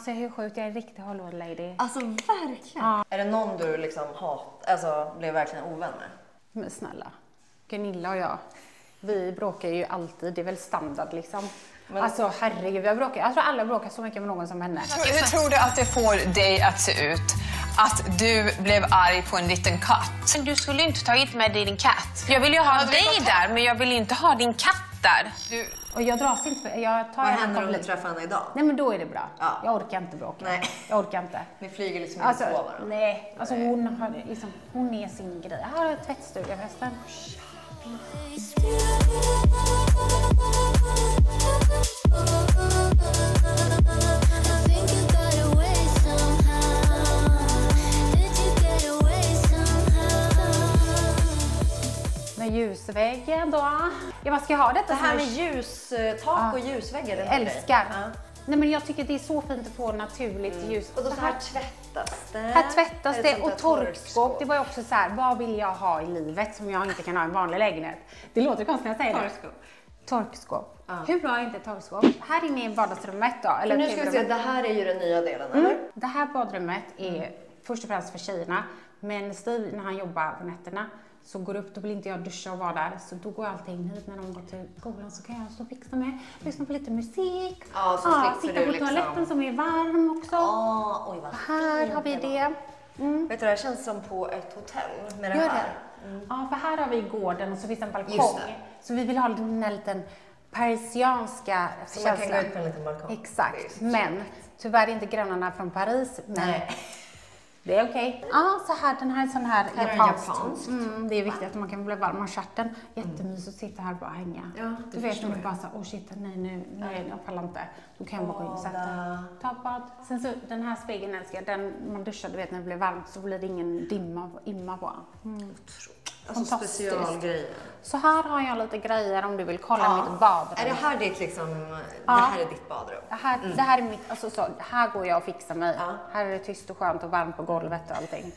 Så hur sjukt, jag är en riktig Hollywood lady. Alltså verkligen. Är det någon du liksom blev verkligen ovän med? Men snälla, Gunilla och jag. Vi bråkar ju alltid, det är väl standard liksom. Alltså herregud, jag tror alla bråkar så mycket med någon som henne. Hur tror du att det får dig att se ut att du blev arg på en liten katt? Men du skulle inte tagit med dig din katt. Jag vill ju ha dig där, men jag vill inte ha din katt där. Och jag dras inte för, jag tar vad händer om du träffar henne idag? Nej men då är det bra. Jag orkar inte bråka. Nej. Jag orkar inte. Ni flyger liksom inte på varandra? Nej, alltså hon är sin grej. Jag har ett tvättstuga förresten. Med ljusväggen då. Jag bara, ska jag ha detta? Det här med ljustak och ljusväggar. Jag älskar. Nej, men jag tycker det är så fint att få naturligt ljus. Och då så här tvättas det. Här tvättas det och torkskåp. Det var ju också så här, vad vill jag ha i livet som jag inte kan ha i en vanlig lägenhet? Det låter konstigt när jag säger det. Torkskåp. Hur bra är inte ett torkskåp? Här inne i vardagsrummet då. Eller nu ska vi se, det här är ju den nya delen, eller? Det här badrummet är först och främst för tjejerna. Men Steve, när han jobbar på nätterna, så går upp, då vill inte jag duscha och vara där. Så då går allting hit när de går till skolan, så kan jag stå och fixa med, lyssna på lite musik. Ja, så slipper sitta du på liksom toaletten som är varm också. Oj, vad Här har vi det. Vet du, det här känns som på ett hotell med det Gör här. det? Ja, för här har vi gården och så finns en balkong. Just det. Så vi vill ha den här liten parisianska Så man kan gå ut på en liten balkong. Exakt, men tyvärr inte grannarna från Paris. Men det är okej. Ja, så här, den här är sån här japansk. Det är viktigt att man kan bli varm om stjärten. Jättemysigt att sitta här och bara hänga. Ja, du vet när du bara så, shit, nej, jag pallar inte. Då kan jag bara gå in och sätta. Ta ett bad. Sen så, den här spegeln älskar jag. Den man duschar, du vet när det blir varmt så blir det ingen imma på. Alltså specialgrejer. Så här har jag lite grejer om du vill kolla mitt badrum. Är det här ditt liksom, det här är ditt badrum? Det här är mitt, alltså så, här går jag och fixar mig. Här är det tyst och skönt och varmt på golvet och allting.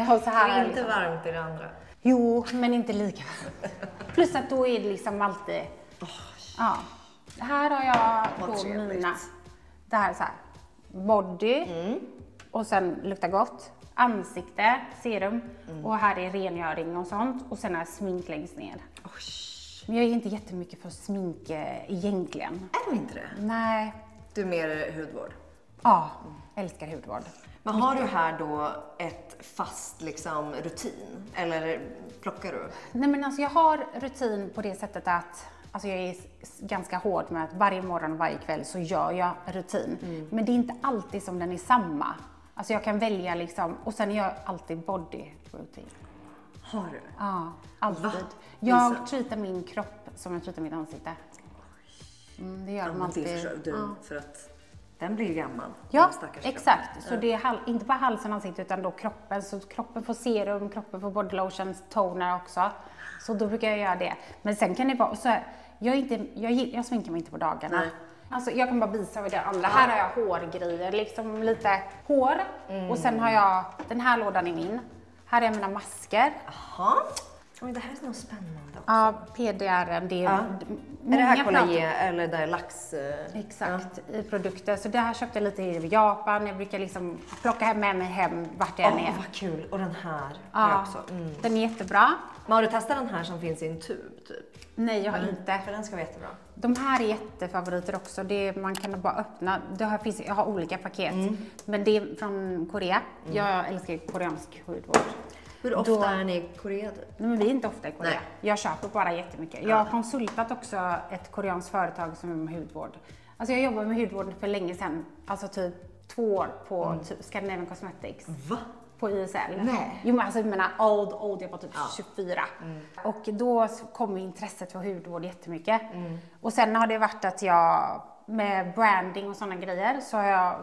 Och så här det är inte liksom varmt i det andra. Jo, men inte lika varmt. Plus att då är det liksom alltid... Här har jag då mina... Det här är så här. Body. Och sen luktar gott. Ansikte, serum. Och här är rengöring och sånt. Och sen är smink längst ner. Men jag är inte jättemycket för smink egentligen. Är du inte det? Nej. Du är mer hudvård? Ja, älskar hudvård. Men har du här då ett fast liksom rutin? Eller plockar du? Nej, men alltså jag har rutin på det sättet att alltså jag är ganska hård med att varje morgon och varje kväll så gör jag rutin. Men det är inte alltid som den är samma. Alltså jag kan välja liksom, och sen gör jag alltid body routine. Har du? Ja, alltid. Va? Jag treatar min kropp som jag treatar mitt ansikte. Det gör de alltid. Det förstår du, för att den blir ju gammal. Ja, exakt. Så det är inte bara halsen och ansiktet utan då kroppen. Så kroppen får serum, kroppen får body lotions, toner också. Så då brukar jag göra det. Men sen kan det vara så här, jag sminkar mig inte på dagarna. Nej. Alltså jag kan bara visa vad det andra. Här har jag hårgrejer, liksom lite hår. Och sen har jag, den här lådan är min. Här är mina masker. Jaha. Men det här är något spännande också. Ja, PDR, det är är det här kollagen eller det är lax? Exakt, i produkter. Så det här köpte jag lite i Japan. Jag brukar liksom plocka med mig hem vart jag än är. Vad kul. Och den här har jag också. Den är jättebra. Men har du testat den här som finns i en tub typ? Nej, jag har inte. För den ska vara jättebra. De här är jättefavoriter också. Man kan bara öppna. Jag har olika paket. Men det är från Korea. Jag älskar koreansk hudvård. Hur ofta är ni i Korea? Nej, men vi är inte ofta i Korea. Nej. Jag köper bara jättemycket. Jag har konsultat också ett koreanskt företag som är med hudvård. Alltså jag jobbade med hudvård för länge sedan. Alltså typ 2 år på Scandinavian Cosmetics. Va? På ISL. Nej. Jo, men alltså jag menar old, jag var typ 24. Och då kom intresset för hudvård jättemycket. Och sen har det varit att jag med branding och sådana grejer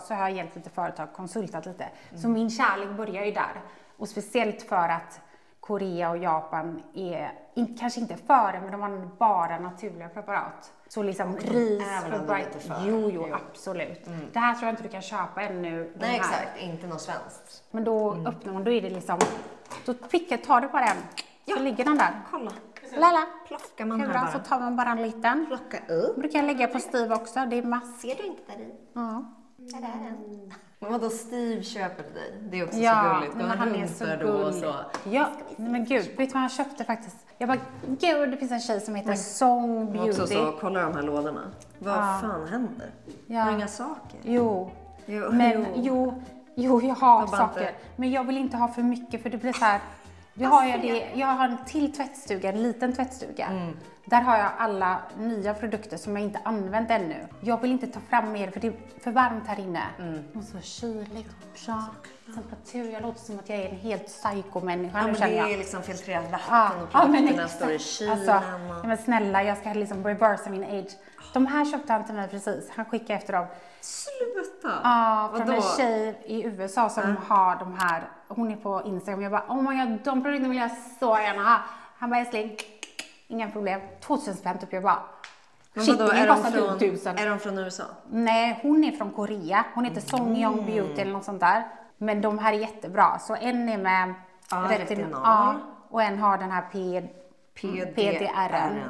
så har jag hjälpt lite företag, konsultat lite. Så min kärlek börjar ju där. Och speciellt för att Korea och Japan är, kanske inte före, men de har bara naturliga preparat. Så liksom ris för bright. Jo, absolut. Det här tror jag inte du kan köpa ännu. Nej, exakt. Inte något svenskt. Men då öppnar man, då är det liksom, då tar du bara en. Så ligger den där. Kolla. Lala. Plockar man här bara. Så bara. tar man bara en liten. Plocka upp. Brukar jag lägga på Steve också. Det är mask. Ser du inte där i? Ja. Där är den. Men vadå, Steve köper till dig? Det är också Ja, så gulligt. men han är så gullig. Ja, men gud, vet du vad han köpte faktiskt? Jag bara, gud, det finns en tjej som heter Song Beauty. Också så, kolla de här lådorna. Vad fan händer? Ja. Har du inga saker? Jo, jag har saker. Inte. Men jag vill inte ha för mycket för det blir så här. Jag har en till tvättstuga, en liten tvättstuga. Där har jag alla nya produkter som jag inte använt ännu. Jag vill inte ta fram mer för det är för varmt här inne. Och så kyligt, bra temperatur. Jag låter som att jag är en helt psycho-människa. Ja, men det är liksom filtrerat vatten och produkterna står i kylen. Alltså, men snälla, jag ska liksom reversa min age. De här köpte han till mig precis. Han skickade efter dem. Sluta! Ja, från en tjej i USA som har de här. Hon är på Instagram. Jag bara, oh my god, de produkterna vill jag så gärna ha. Han bara, älskling, Inga problem. 2005 typ jag bara. Men Shit, vadå, det kostar typ 1000. är de från USA? Nej, hon är från Korea. Hon heter Song Young Beauty eller något sånt där. Men de här är jättebra. Så en är med retinal. Och en har den här PDR:n.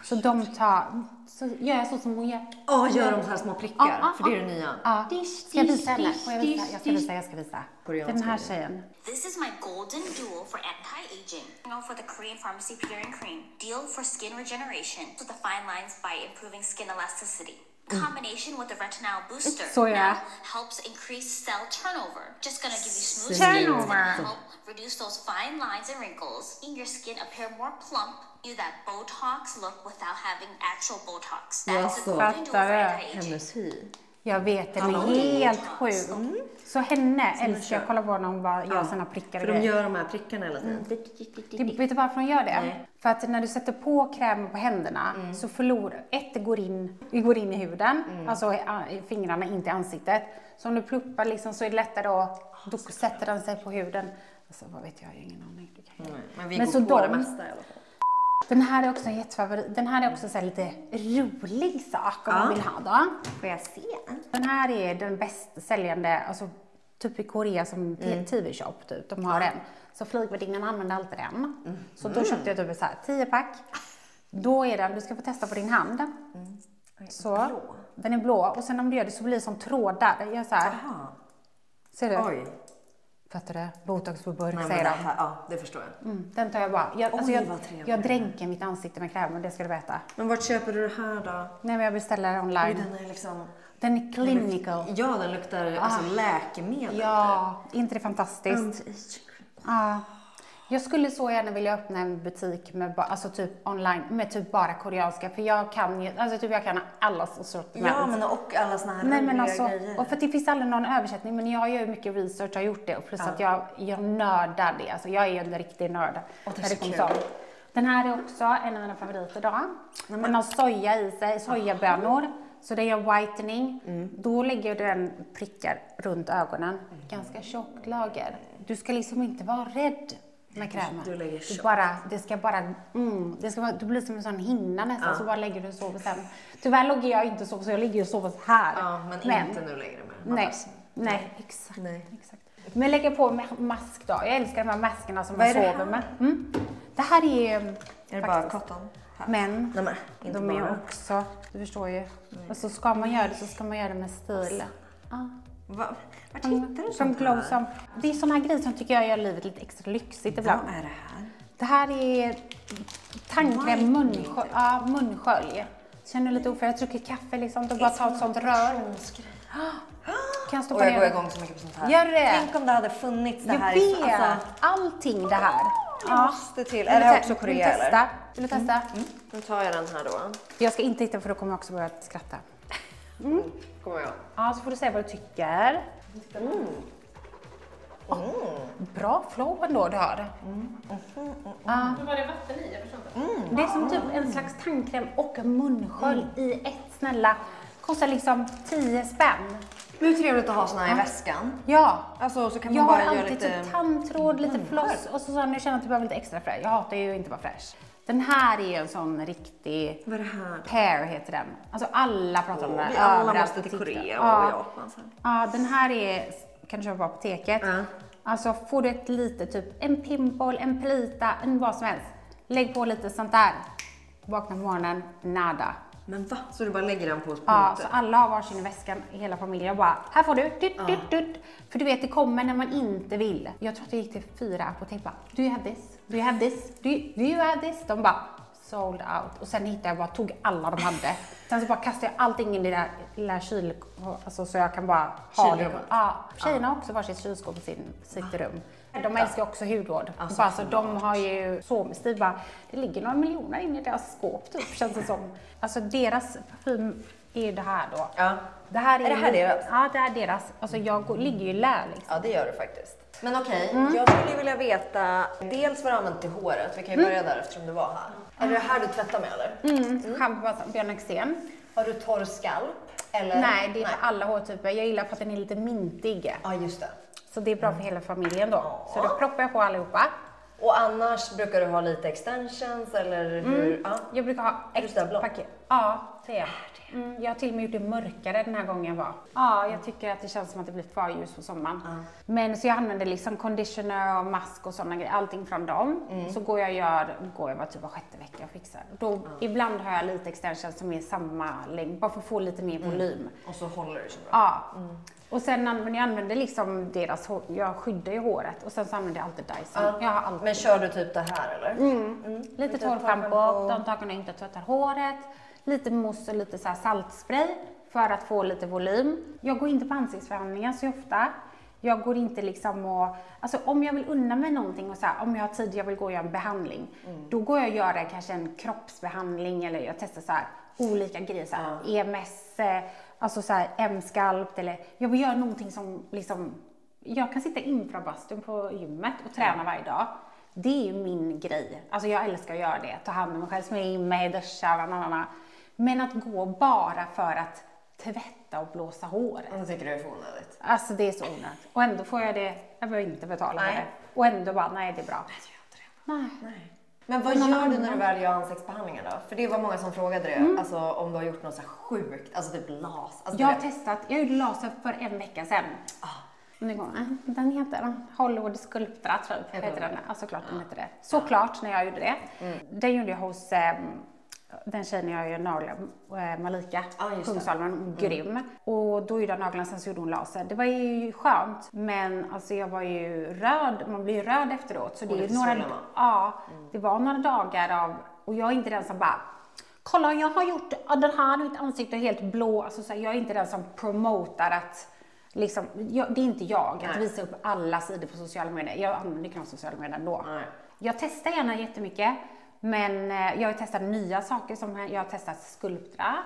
Så de tar, så gör jag så som hon gör. Gör de så här små prickar, för det är det nya. Ska jag visa henne? Jag ska visa. Den här tjejen. This is my golden duo for anti-aging. Now for the Korean Pharmacy Pure and Cream. Deal for skin regeneration with the fine lines by improving skin elasticity. Combination with the retinol booster now helps increase cell turnover. Just gonna give you smooth skin and help reduce those fine lines and wrinkles. In your skin appear more plump. You that Botox look without having actual Botox. That's the golden duo for anti-aging. Hennes hy. Jag vet, den är helt sjuk. Så henne älskar jag kolla på när hon bara gör sina prickar. För de gör de här prickarna hela tiden. Vet du varför de gör det? Nej. För att när du sätter på krämen på händerna så det går in i huden. Alltså i fingrarna, inte i ansiktet. Så om du pluppar liksom så är det lättare då sätter den sig på huden. Alltså vad vet jag har ingen aning. Men vi går på det mesta i alla fall. Den här är också en jättefavorit. Den här är också så här lite rolig sak om man vill ha då. Får jag se? Den här är den bäst säljande, alltså typ i Korea som TV-shop typ. De har den. Så flygvärdinnan använder alltid den. Så då köpte jag typ så här 10-pack. Då är den, du ska få testa på din hand. Så, blå. Den är blå. Och sen om du gör det så blir det som trådar. Jag gör så här. Aha. Ser du? Oj. Fattar du? Botox på burk, Nej, säger de. Ja, det förstår jag. Den tar jag bara. Jag dränker mitt ansikte med kräm, det ska du veta. Men vart köper du det här då? Nej, men jag beställer online. Den är liksom... Den är clinical. Ja, den luktar alltså läkemedel. Ja, inte det fantastiskt? Ja. Jag skulle så gärna vilja öppna en butik med alltså typ online med typ bara koreanska, för jag kan alla sortiment. Ja, men och alla såna här grejer. Och för det finns aldrig någon översättning, men jag gör ju mycket research, har gjort det, och plus att jag nördar det. Alltså jag är ju en riktig nörd. Och det är så kul. Den här är också en av mina favoriter då. Den har soja i sig, sojabönor. Så det gör whitening. Då lägger du den prickar runt ögonen. Ganska tjockt lager. Du ska liksom inte vara rädd med krämen. Du lägger du blir som en sån hinna nästan, så bara lägger du och sover sen. Tyvärr ligger jag inte så jag ligger och sover så här. Ja, men inte nu längre med. Nej, exakt. Men lägger på mask då. Jag älskar de här maskerna som man sover med. Det här är det bara cotton? Men de är också, du förstår ju. Och så ska man göra det, så ska man göra det med stil. Var tittar du som glow som. Det är såna här grejer som tycker jag gör livet lite extra lyxigt ibland. Vad är det här? Det här är tandkräm munskölj. Känner du lite ofär? Jag dricker kaffe liksom. Du bara tar ett sånt rör. Kan jag stoppa ner? Jag går igång så mycket på sånt här. Gör det. Tänk om det hade funnits det här. Jag vet. Alltså, allting det här. Måste till. Är det här också Korea eller? Vill du testa? Nu tar jag den här då. Jag ska inte hitta, för då kommer jag också börja skratta. Kommer jag. Ja, så får du säga vad du tycker. Bra flow ändå du har. Men var det vatten i? Jag förstår inte. Det är som typ en slags tandkräm och munskölj i ett, snälla. Kostar liksom 10 spänn. Hur trevligt att ha såna här i väskan. Ja. Alltså så kan man bara göra lite... Jag har alltid typ tandtråd, lite floss. Och så nu känner jag att jag behöver lite extra fräsch. Jag hatar ju inte vara fräsch. Den här är en sån riktig... Vad är det här? Pear heter den. Alltså alla pratar om den. Vi alla måste till Korea och Japan sen. Ja, den här kan du köpa på apoteket. Alltså får du ett litet typ en pimple, en plita, en vad som helst. Lägg på lite sånt där. Vakna på morgonen, nada. Men va? Så du bara lägger den på punkter? Ja, så alla har varsin i väskan i hela familjen och bara, här får du, dutt. För du vet, det kommer när man inte vill. Jag tror att det gick till 4 apotek bara, do you have this? Do you have this? Do you have this? De bara, sold out. Och sen hittade jag bara, tog alla de hade. Sen så bara kastade jag allting in i det där lilla kyl, alltså så jag kan bara ha det. Ja, tjejerna har också varsitt kylskåp i sitt rum. De älskar också hudvård. Alltså, de har ju så Steve bara, det ligger några miljoner in i deras skåp typ, känns det som. Alltså deras parfym är det här då. Ja. Det här är det här deras? Ja, det är deras. Alltså jag ligger ju lär liksom. Ja, det gör du faktiskt. Men okej, jag skulle vilja veta dels vad du använder till håret. Vi kan ju börja där eftersom du var här. Är det här du tvättar med eller? Schampo, Björn Axén. Har du torr skalp? Eller? Nej, det är för alla hårtyper. Jag gillar för att den är lite mintig. Ja, just det. Så det är bra för hela familjen då. Så då ploppar jag på allihopa. Och annars brukar du ha lite extensions eller hur? Ja. Jag brukar ha ett paket. Ja, det är jag. Jag har till och med gjort det mörkare den här gången jag var. Ja, jag tycker att det känns som att det blir för ljus på sommaren. Men så jag använder liksom conditioner och mask och sådana grejer, allting från dem. Så går jag var typ var 6:e vecka och fixar. Då, ibland har jag lite extensions som är samma längd, bara för att få lite mer volym. Och så håller det så bra. Ja. Och sen använder liksom jag skyddar ju håret och sen så använder jag alltid Dyson. Jag har alltid. Men kör du typ det här eller? Lite torrschampo, de takarna inte tvättar håret. Lite mousse och lite så här saltspray för att få lite volym. Jag går inte på ansiktsbehandlingar så ofta. Jag går inte liksom och... Alltså om jag vill unna mig någonting och så här, om jag har tid jag vill gå och göra en behandling. Då går jag och gör kanske en kroppsbehandling eller jag testar så här olika grejer. Så här, EMS, alltså så här M-skalpt eller... Jag vill göra någonting som liksom... Jag kan sitta infrabastun på gymmet och träna varje dag. Det är ju min grej. Alltså jag älskar att göra det. Ta hand om mig själv, smörja in mig, duscha, Men att gå bara för att tvätta och blåsa håret. Jag tycker det är för onödigt. Alltså det är så onödigt. Och ändå får jag det, jag behöver inte betala för det. Och ändå bara, nej det är bra. Nej. Men vad gör du när du väl gör ansiktsbehandlingar då? För det var många som frågade det. Alltså om du har gjort något så här sjukt, alltså typ las. Alltså, jag har testat, jag gjorde laser för en vecka sedan. Den heter Hollywood Sculptra typ. Heter den. Ja, såklart den heter det. Såklart när jag gjorde det. Den gjorde jag hos den tjejen jag gör naglar, Malika Kungsholmen, grym. Och då gjorde jag naglarna, sen så gjorde hon laser. Det var ju skönt, men alltså jag var ju röd, man blir ju röd efteråt. Så det är ju det var några dagar av, och jag är inte den som bara, kolla jag har gjort den här, mitt ansikte är helt blå. Alltså, så jag är inte den som promotar att liksom, det är inte jag att visa upp alla sidor på sociala medier. Jag använder knappt sociala medier ändå. Jag testar gärna jättemycket. Men jag har testat nya saker som jag har testat Sculptra.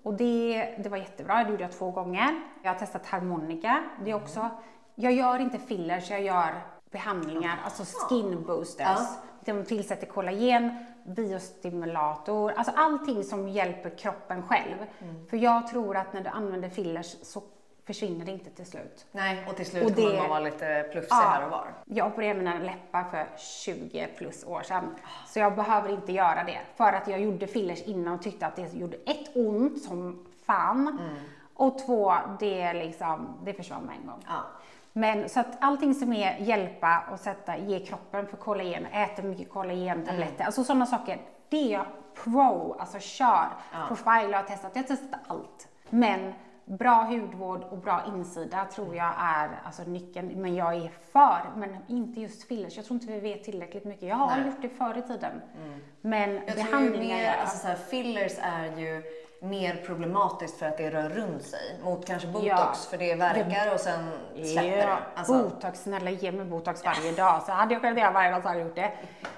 Och det var jättebra, det gjorde jag 2 gånger. Jag har testat Harmonica, det är också. Jag gör inte fillers, jag gör behandlingar, alltså skin boosters. De tillsätter kollagen, biostimulator, alltså allting som hjälper kroppen själv. För jag tror att när du använder fillers så försvinner det inte till slut. Nej, och till slut kommer man vara lite plufsig här och var. Jag opererade mina läppar för 20 plus år sedan. Så jag behöver inte göra det. För att jag gjorde fillers innan och tyckte att det gjorde 1 ont som fan. Och 2, det försvann med en gång. Men så att allting som är hjälpa och ge kroppen för kollagen, äta mycket kollagentabletter, alltså sådana saker, det är jag alltså kör. Profile har jag testat allt. Men bra hudvård och bra insida tror jag är alltså nyckeln. Men jag är men inte just fillers. Jag tror inte vi vet tillräckligt mycket. Jag har gjort det förr i tiden. Men jag behandlingar tror alltså så här, fillers är ju mer problematiskt för att det rör runt sig mot kanske botox för det verkar och sen släpper det. Alltså. Botox, snälla ge mig botox varje dag. Så hade jag kunnat göra varje dag så hade jag gjort det.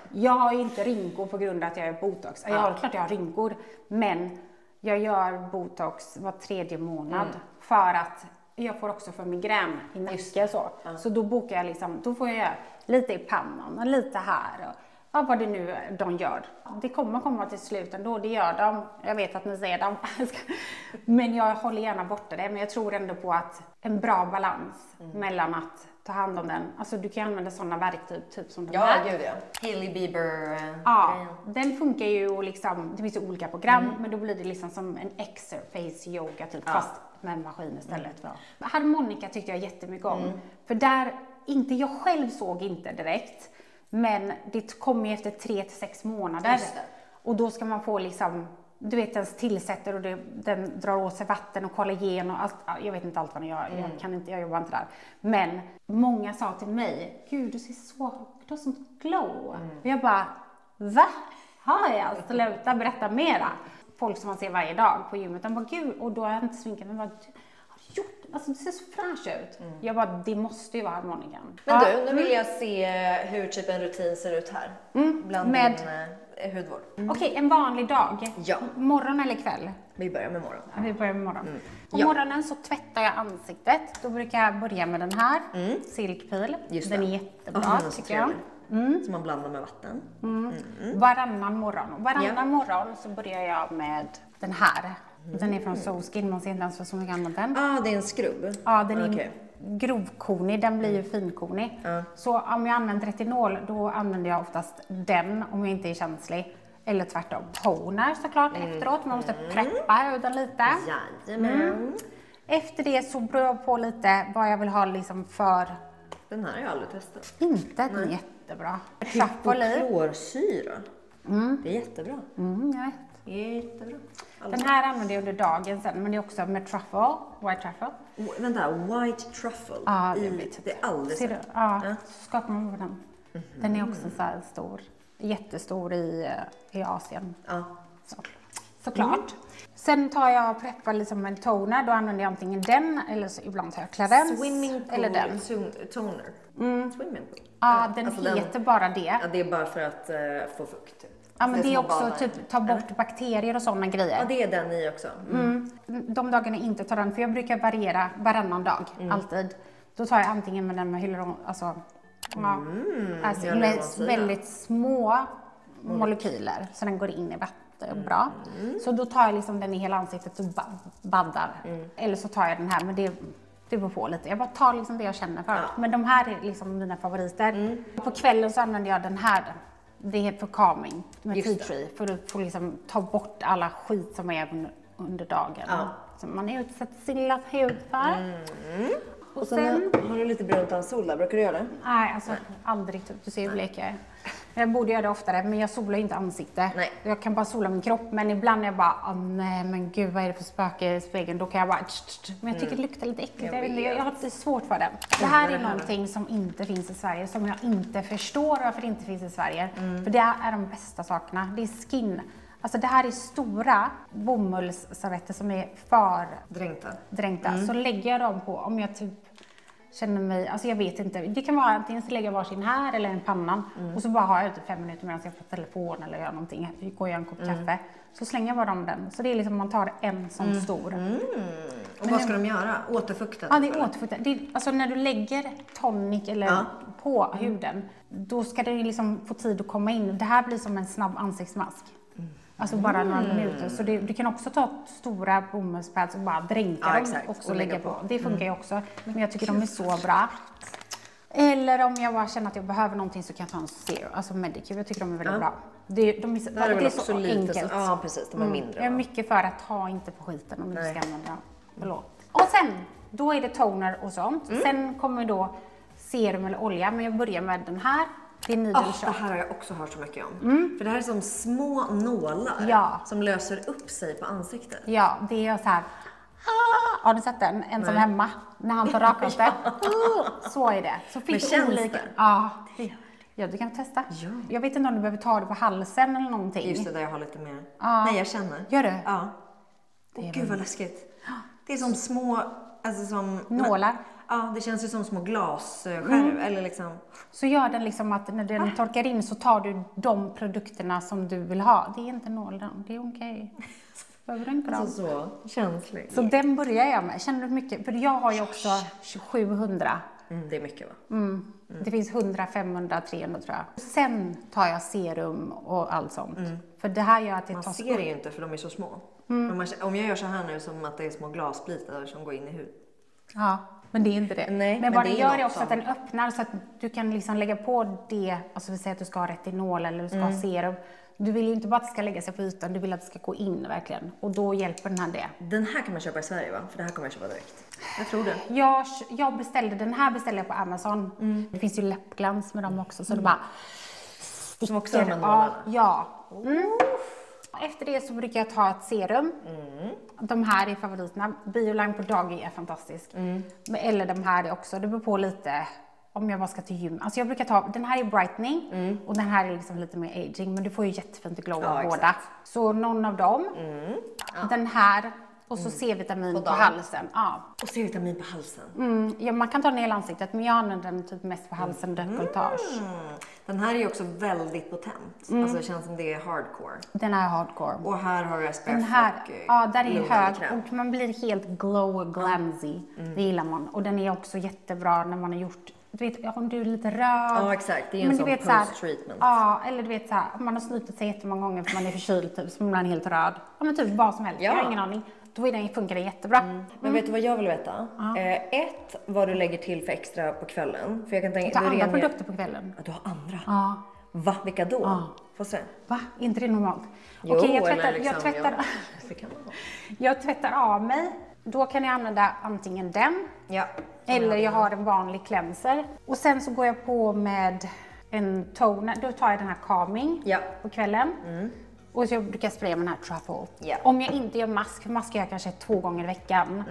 Jag har inte rynkor på grund av att jag är botox. Klart jag har rynkor, men jag gör botox var 3:e månad för att jag får också för migrän i nacken så då bokar jag liksom, då får jag göra lite i pannan och lite här och vad det nu de gör. Det kommer komma till slut ändå, det gör de. Jag vet att ni ser dem. Men jag håller gärna borta det, men jag tror ändå på att en bra balans mellan att ta hand om den. Alltså du kan använda sådana verktyg typ som de här. Ja, gud ja. Hailey Bieber. Den funkar ju och liksom, det finns ju olika program, men då blir det liksom som en exercise yoga typ, fast med en maskin istället. Harmonica tyckte jag jättemycket om. För där, jag själv såg inte direkt, men det kommer ju efter 3 till 6 månader. Och då ska man få liksom, du vet, den tillsätter och den drar åt sig vatten och kollagen och allt. Jag vet inte allt vad den gör, jag jobbar inte där. Men många sa till mig, gud du har sånt glow. Och jag bara, va? Har jag? Sluta berätta mera. Folk som man ser varje dag på gymmet, de bara, gud, och då har jag inte sminkat, men bara, alltså det ser så fräsch ut. Jag bara, det måste ju vara harmonikan. Men du, nu vill jag se hur typ en rutin ser ut här. Bland din hudvård. Okej, en vanlig dag. Ja. Morgon eller kväll? Vi börjar med morgon. Vi börjar med morgon. På morgonen så tvättar jag ansiktet. Då brukar jag börja med den här. Silkpil. Den är jättebra tycker jag. Som man blandar med vatten. Varannan morgon så börjar jag med den här. Den är från Soulskin, man ser inte ens för så mycket annat än. Det är en skrubb. Ja, den är grovkornig, den blir ju finkornig. Så om jag använder retinol, då använder jag oftast den om jag inte är känslig. Eller tvärtom, toner såklart efteråt. Man måste preppa huden lite. Efter det så beror jag på lite vad jag vill ha liksom för... Den här har jag aldrig testat. Inte, den är jättebra. Hypoklorsyra. Det är jättebra. Jag vet. Jättebra. Den här använder jag under dagen sen, men det är också med truffle, white truffle. Vänta, white truffle? Ja, det är aldrig så. så. Ja, så skakar man på den. Den är också så här stor, jättestor i Asien. Ja. Såklart. Sen tar jag och preppar liksom en toner, då använder jag antingen den eller så ibland tar jag Clarins. Swimming pool eller den. Toner. Swimming pool. Ja, den alltså heter bara det. Ja, det är bara för att få fukt. Typ. Ja, men det är också typ ta bort bakterier och sådana grejer. Ja, det är den i också. De dagarna jag inte tar den, för jag brukar variera varannan dag, alltid. Då tar jag antingen med den med hyaluron, alltså med väldigt små molekyler, så den går in i vatten bra. Så då tar jag liksom den i hela ansiktet och baddar. Eller så tar jag den här, men det beror på lite. Jag bara tar liksom det jag känner för. Men de här är liksom mina favoriter. På kvällen så använder jag den här. Det är för calming med tea tree. För att få liksom ta bort alla skit som är under dagen. Som man utsätter sin lilla hud för. Och sen har du lite brunt av sol där. Brukar du göra det? Nej, alltså aldrig. Du ser hur blek jag är. Jag borde göra det oftare, men jag solar inte ansikte. Nej. Jag kan bara sola min kropp, men ibland är jag bara, nej men gud, vad är det för spöke i spegeln? Då kan jag bara, men jag tycker det luktar lite äckligt. Jag har lite svårt för det. Det här är någonting som inte finns i Sverige, som jag inte förstår varför det inte finns i Sverige. För det är de bästa sakerna. Det är skin. Alltså det här är stora bomullsservetter som är för dränkta. Så lägger jag dem på, om jag typ känner mig, alltså jag vet inte, det kan vara antingen så lägger jag varsin här eller en pannan och så bara har jag typ 5 minuter medan jag får telefon eller gör någonting, går och gör en kopp kaffe, så slänger jag bara dem den. Så det är liksom, man tar en sån stor. Och vad ska de göra? Återfukta? Ja, det är återfukta. Alltså när du lägger tonic eller på huden, då ska det liksom få tid att komma in. Det här blir som en snabb ansiktsmask. Alltså bara några minuter. Så du kan också ta stora bomullspads och bara dränka dem också och lägga på. Det funkar ju också. Men jag tycker de är så bra. Eller om jag bara känner att jag behöver någonting så kan jag ta en Zero. Alltså Medicure. Jag tycker de är väldigt bra. Det är så enkelt. Ja, precis. De är mindre. Jag är mycket för att ta inte på skiten om du ska använda. Förlåt. Och sen, då är det toner och sånt. Sen kommer då serum eller olja. Men jag börjar med den här. Det är needle shot. Det här har jag också hört så mycket om. För det här är som små nålar som löser upp sig på ansiktet. Ja, det är så här. Har du sett den? Ensam hemma. När han tar rakastet. Så är det. Så finns det olika. Ja, du kan testa. Ja. Jag vet inte om du behöver ta det på halsen eller någonting. Just det, där jag har lite mer. Nej, jag känner. Gör du? Ja. Gud vad läskigt. Det är som små, alltså som nålar. Ja, det känns ju som små glasskärv eller liksom. Så gör den liksom att när den torkar in så tar du de produkterna som du vill ha. Det är inte nålen, det är okej. Behöver du inte alltså så känsligt. Så den börjar jag med. Känner du mycket? För jag har ju också 700. Det är mycket va? Det finns 100, 500, 300 tror jag. Sen tar jag serum och allt sånt. För det här gör att det man tar ser det ju inte för de är så små. Om jag gör så här nu som att det är små glasbitar som går in i hud. Ja. Men det är inte det. Nej, men vad den gör är också att den öppnar så att du kan liksom lägga på det. Alltså vi säger att du ska ha retinol eller du ska ha serum. Du vill ju inte bara att det ska lägga sig på ytan, du vill att det ska gå in verkligen. Och då hjälper den här det. Den här kan man köpa i Sverige va? För det här kommer jag köpa direkt. Jag tror det. Jag beställde, den här beställde jag på Amazon. Det finns ju läppglans med dem också så det bara sticker. Som också med nålarna. Ja. Efter det så brukar jag ta ett serum. De här är favoriterna. Bioline på Dagi är fantastisk. Eller de här är också. Det beror på lite om jag bara ska till gym. Alltså jag brukar ta, den här är brightening och den här är liksom lite mer aging. Men du får ju jättefint glow av båda. Så någon av dem. Den här. Och så C-vitamin på halsen. Ja. Och C-vitamin på halsen. Ja, man kan ta den i hela ansiktet, men jag använder den typ mest på halsen, dekolletage. Den här är ju också väldigt potent. Alltså det känns som det är hardcore. Den är hardcore. Och här har du SPF den här, och där är hög och man blir helt glow glanzy. Det gillar man. Och den är också jättebra när man har gjort, du vet, om du är lite röd. Ja, exakt. Det är en sån post-treatment. Ja, eller du vet så här, man har snutit sig jättemånga gånger för man är förkyld typ, så man blir helt röd. Ja, men typ vad som helst. Jag har ingen aning. funkar det jättebra. Men vet du vad jag vill veta? Ett, vad du lägger till för extra på kvällen. För jag kan tänka, Du har andra produkter på kvällen. Ja, du har andra? Ja. Va? Vilka då? Ja. Får se. Va? Är inte det normalt? Jo, Okej, jag tvättar av mig. Då kan jag använda antingen den. Ja. Eller jag har en vanlig cleanser. Och sen så går jag på med en toner. Då tar jag den här calming på kvällen. Och så jag brukar spraya med den här truffle. Ja. Om jag inte gör mask, för mask gör jag kanske 2 gånger i veckan.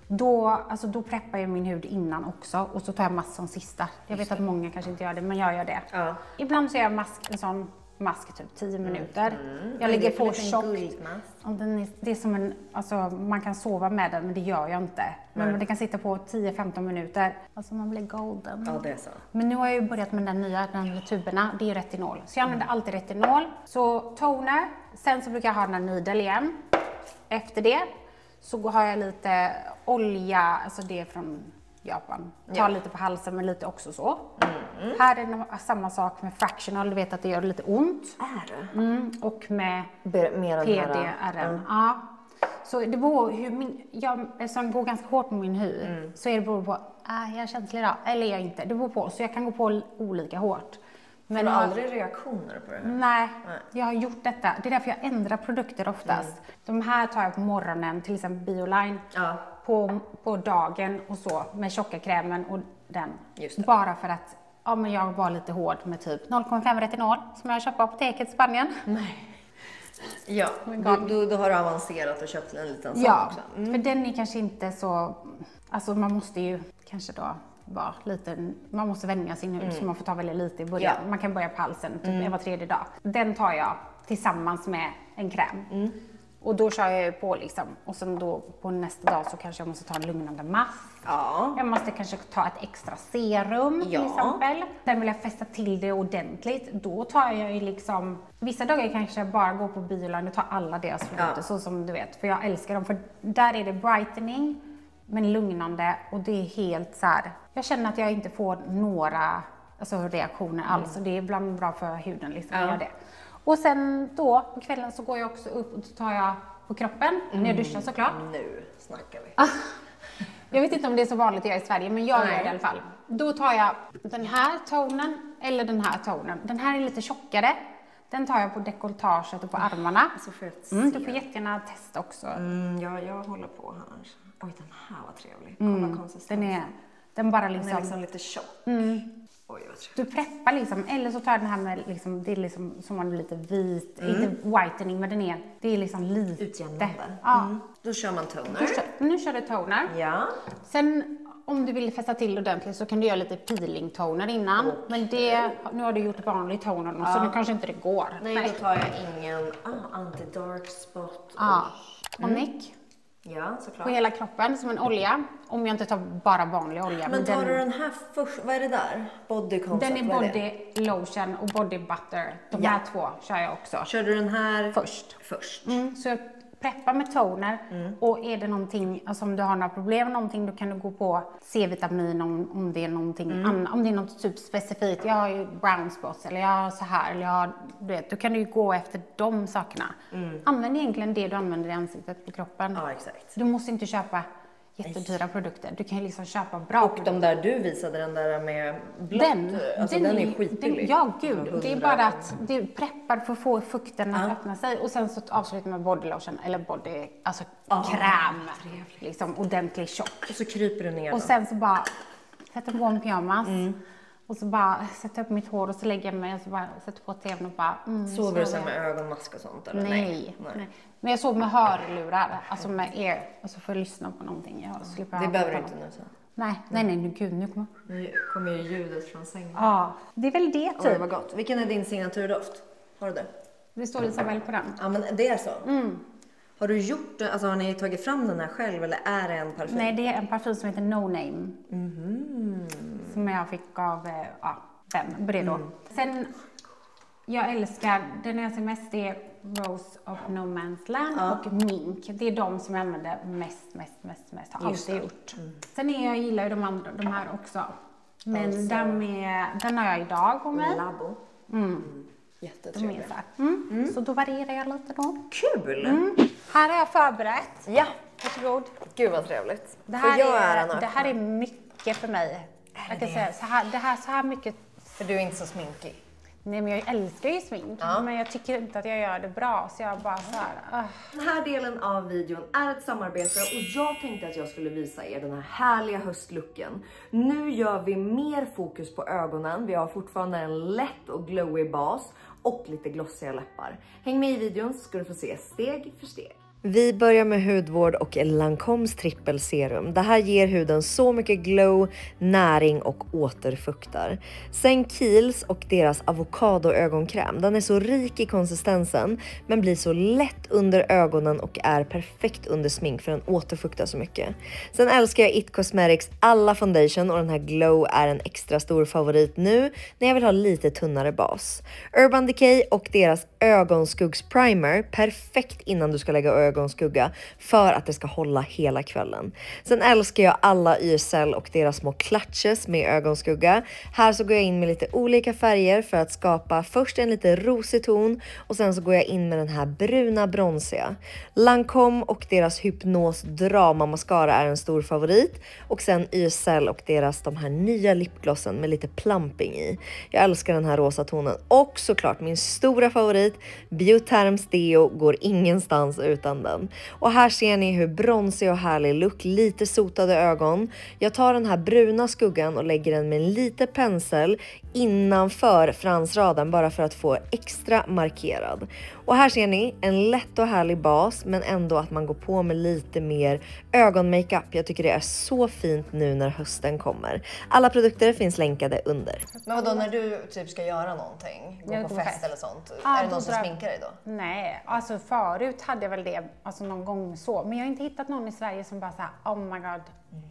Då preppar jag min hud innan också. Och så tar jag mask som sista. Jag vet att många kanske inte gör det, men jag gör det. Ja. Ibland så gör jag en sån mask typ 10 minuter. Jag lägger på tjockt. Det är som en, alltså man kan sova med den, men det gör jag inte. Men det kan sitta på 10-15 minuter. Alltså man blir golden. Ja, det är så. Men nu har jag ju börjat med den nya tuberna. Det är retinol. Så jag använder alltid retinol. Så toner. Sen så brukar jag ha den här needle igen. Efter det så har jag lite olja. Alltså det är från Japan. Ta lite på halsen, men lite också så. Här är det samma sak med fractional. Du vet att det gör lite ont. Är det? Och med PDRN. Ja. Så det beror jag går ganska hårt med min hud. Så är det beror på, jag är känslig idag, eller är jag inte. Det beror på, så jag kan gå på olika hårt. Men du har aldrig reaktioner på det här? Nej, jag har gjort detta. Det är därför jag ändrar produkter oftast. De här tar jag på morgonen, till exempel Bioline. Ja. På dagen och så, med tjocka krämen och den. Bara för att men jag var lite hård med typ 0,5 retinol som jag köpte på apoteket i Spanien. Nej. Ja, då har du avancerat och köpt en liten sån också. För den är kanske inte så, alltså man måste ju kanske då vara lite, man måste vänja sin hud så man får ta väldigt lite i början. Man kan börja på halsen typ var 3:e dag. Den tar jag tillsammans med en kräm. Och då kör jag ju på liksom. Och sen då på nästa dag så kanske jag måste ta en lugnande mask. Ja. Jag måste kanske ta ett extra serum till exempel. Sen vill jag fästa till det ordentligt. Då tar jag ju liksom, vissa dagar kanske jag bara går på Bioline och tar alla deras produkter så som du vet. För jag älskar dem. För där är det brightening men lugnande och det är helt så här. Jag känner att jag inte får några reaktioner alls. Och det är ibland bra för huden liksom att göra det. Och sen då på kvällen så går jag också upp och tar jag på kroppen när jag duschar såklart. Nu snackar vi. Jag vet inte om det är så vanligt att göra i Sverige, men jag gör det i alla fall. Då tar jag den här tonen eller den här tonen. Den här är lite tjockare. Den tar jag på dekolletaget och på armarna. Du får jättegärna testa också. Jag håller på här. Oj, den här var trevlig. Kolla konsistensen. Den bara Den är liksom lite tjock. Oj, vad trevligt. Du preppar liksom, eller så tar jag den här med liksom, det är liksom som man är lite vit, inte whitening, men det är liksom lite utjämnande. Ja. Då kör man toner. Nu kör du toner. Ja. Sen om du vill fästa till ordentligt så kan du göra lite peeling toner innan. Okay. Men nu har du gjort vanlig toner så nu kanske inte det går. Nej, då tar jag ingen anti-dark spot. Tonic. Ja, såklart. På hela kroppen som en olja. Om jag inte tar bara vanlig olja. Men tar du den här först? Vad är det där? Body concept? Den är body lotion och body butter. De här två kör jag också. Kör du den här först? Så jag preppar med toner. Och är det någonting, alltså om du har några problem med någonting, då kan du gå på C-vitamin om det är någonting annat. Om det är något typ specifikt. Jag har ju brown spots eller jag har så här. Eller jag har, du vet, då kan du ju gå efter de sakerna. Använd egentligen det du använder i ansiktet på kroppen. Ja, exakt. Du måste inte köpa jättedyra produkter. Du kan ju liksom köpa bra och de där du visade, den där med blått. Den är skitbillig. Ja, gud. Det är bara att du preppar för att få fukten att öppna sig. Och sen så avslutar med body lotion eller body, alltså kräm. Liksom ordentlig tjock. Och så kryper du ner. Och sen så bara sätter på en pyjamas. Och så bara sätter upp mitt hår och så lägger jag mig och så bara sätter på tvn och bara... sover du sen med ögonmask och sånt? Eller? Nej. Men jag sover med hörlurar, alltså med ear. Och så får jag lyssna på någonting. Det behöver du inte nu så. Nej, gud, nu kommer ju ljudet från sängen. Ja, det är väl det typ. Oj, vad gott. Vilken är din signaturdoft? Har du det? Det står Isabelle på den. Ja, men det är så. Har du gjort det? Alltså har ni tagit fram den här själv eller är det en parfym? Nej, det är en parfym som heter No Name. Som jag fick av vem, Bredo. Sen, jag älskar, den jag ser mest är Rose of No Man's Land och Mink. Det är de som jag använder mest. Har alltid gjort. Sen gillar ju de här också. Men den har jag idag på mig. Labo. Jättetrevligt. Så då varierar jag lite då. Kul! Här har jag förberett. Ja. Varsågod. Gud vad trevligt. Det här är mycket för mig. Jag kan säga så här mycket. För du är inte så sminkig. Nej, men jag älskar ju smink, men jag tycker inte att jag gör det bra, så jag bara så här. Den här delen av videon är ett samarbete och jag tänkte att jag skulle visa er den här härliga höstlooken. Nu gör vi mer fokus på ögonen. Vi har fortfarande en lätt och glowy bas och lite glossiga läppar. Häng med i videon så ska du få se steg för steg. Vi börjar med hudvård och Lancomes trippelserum. Det här ger huden så mycket glow, näring och återfuktar. Sen Kiehl's och deras avokado-ögonkräm. Den är så rik i konsistensen men blir så lätt under ögonen och är perfekt under smink för den återfuktar så mycket. Sen älskar jag It Cosmetics alla foundation och den här glow är en extra stor favorit nu när jag vill ha lite tunnare bas. Urban Decay och deras ögonskuggsprimer, perfekt innan du ska lägga ögonskugga för att det ska hålla hela kvällen. Sen älskar jag alla YSL och deras små clutches med ögonskugga. Här så går jag in med lite olika färger för att skapa först en lite rosig ton och sen så går jag in med den här bruna bronsiga. Lancome och deras Hypnos Drama Mascara är en stor favorit och sen YSL och deras de här nya lipglossen med lite plumping i. Jag älskar den här rosa tonen och såklart min stora favorit Bioterms Deo går ingenstans utan den. Och här ser ni hur bronsig och härlig look, lite sotade ögon. Jag tar den här bruna skuggan och lägger den med en lite pensel innanför fransraden bara för att få extra markerad. Och här ser ni en lätt och härlig bas men ändå att man går på med lite mer ögonmakeup. Jag tycker det är så fint nu när hösten kommer. Alla produkter finns länkade under. Men vadå, när du typ ska göra någonting, gå på fest eller sånt, är det någon som sminkar dig då? Nej, alltså förut hade jag väl det alltså någon gång så. Men jag har inte hittat någon i Sverige som bara såhär, oh my god,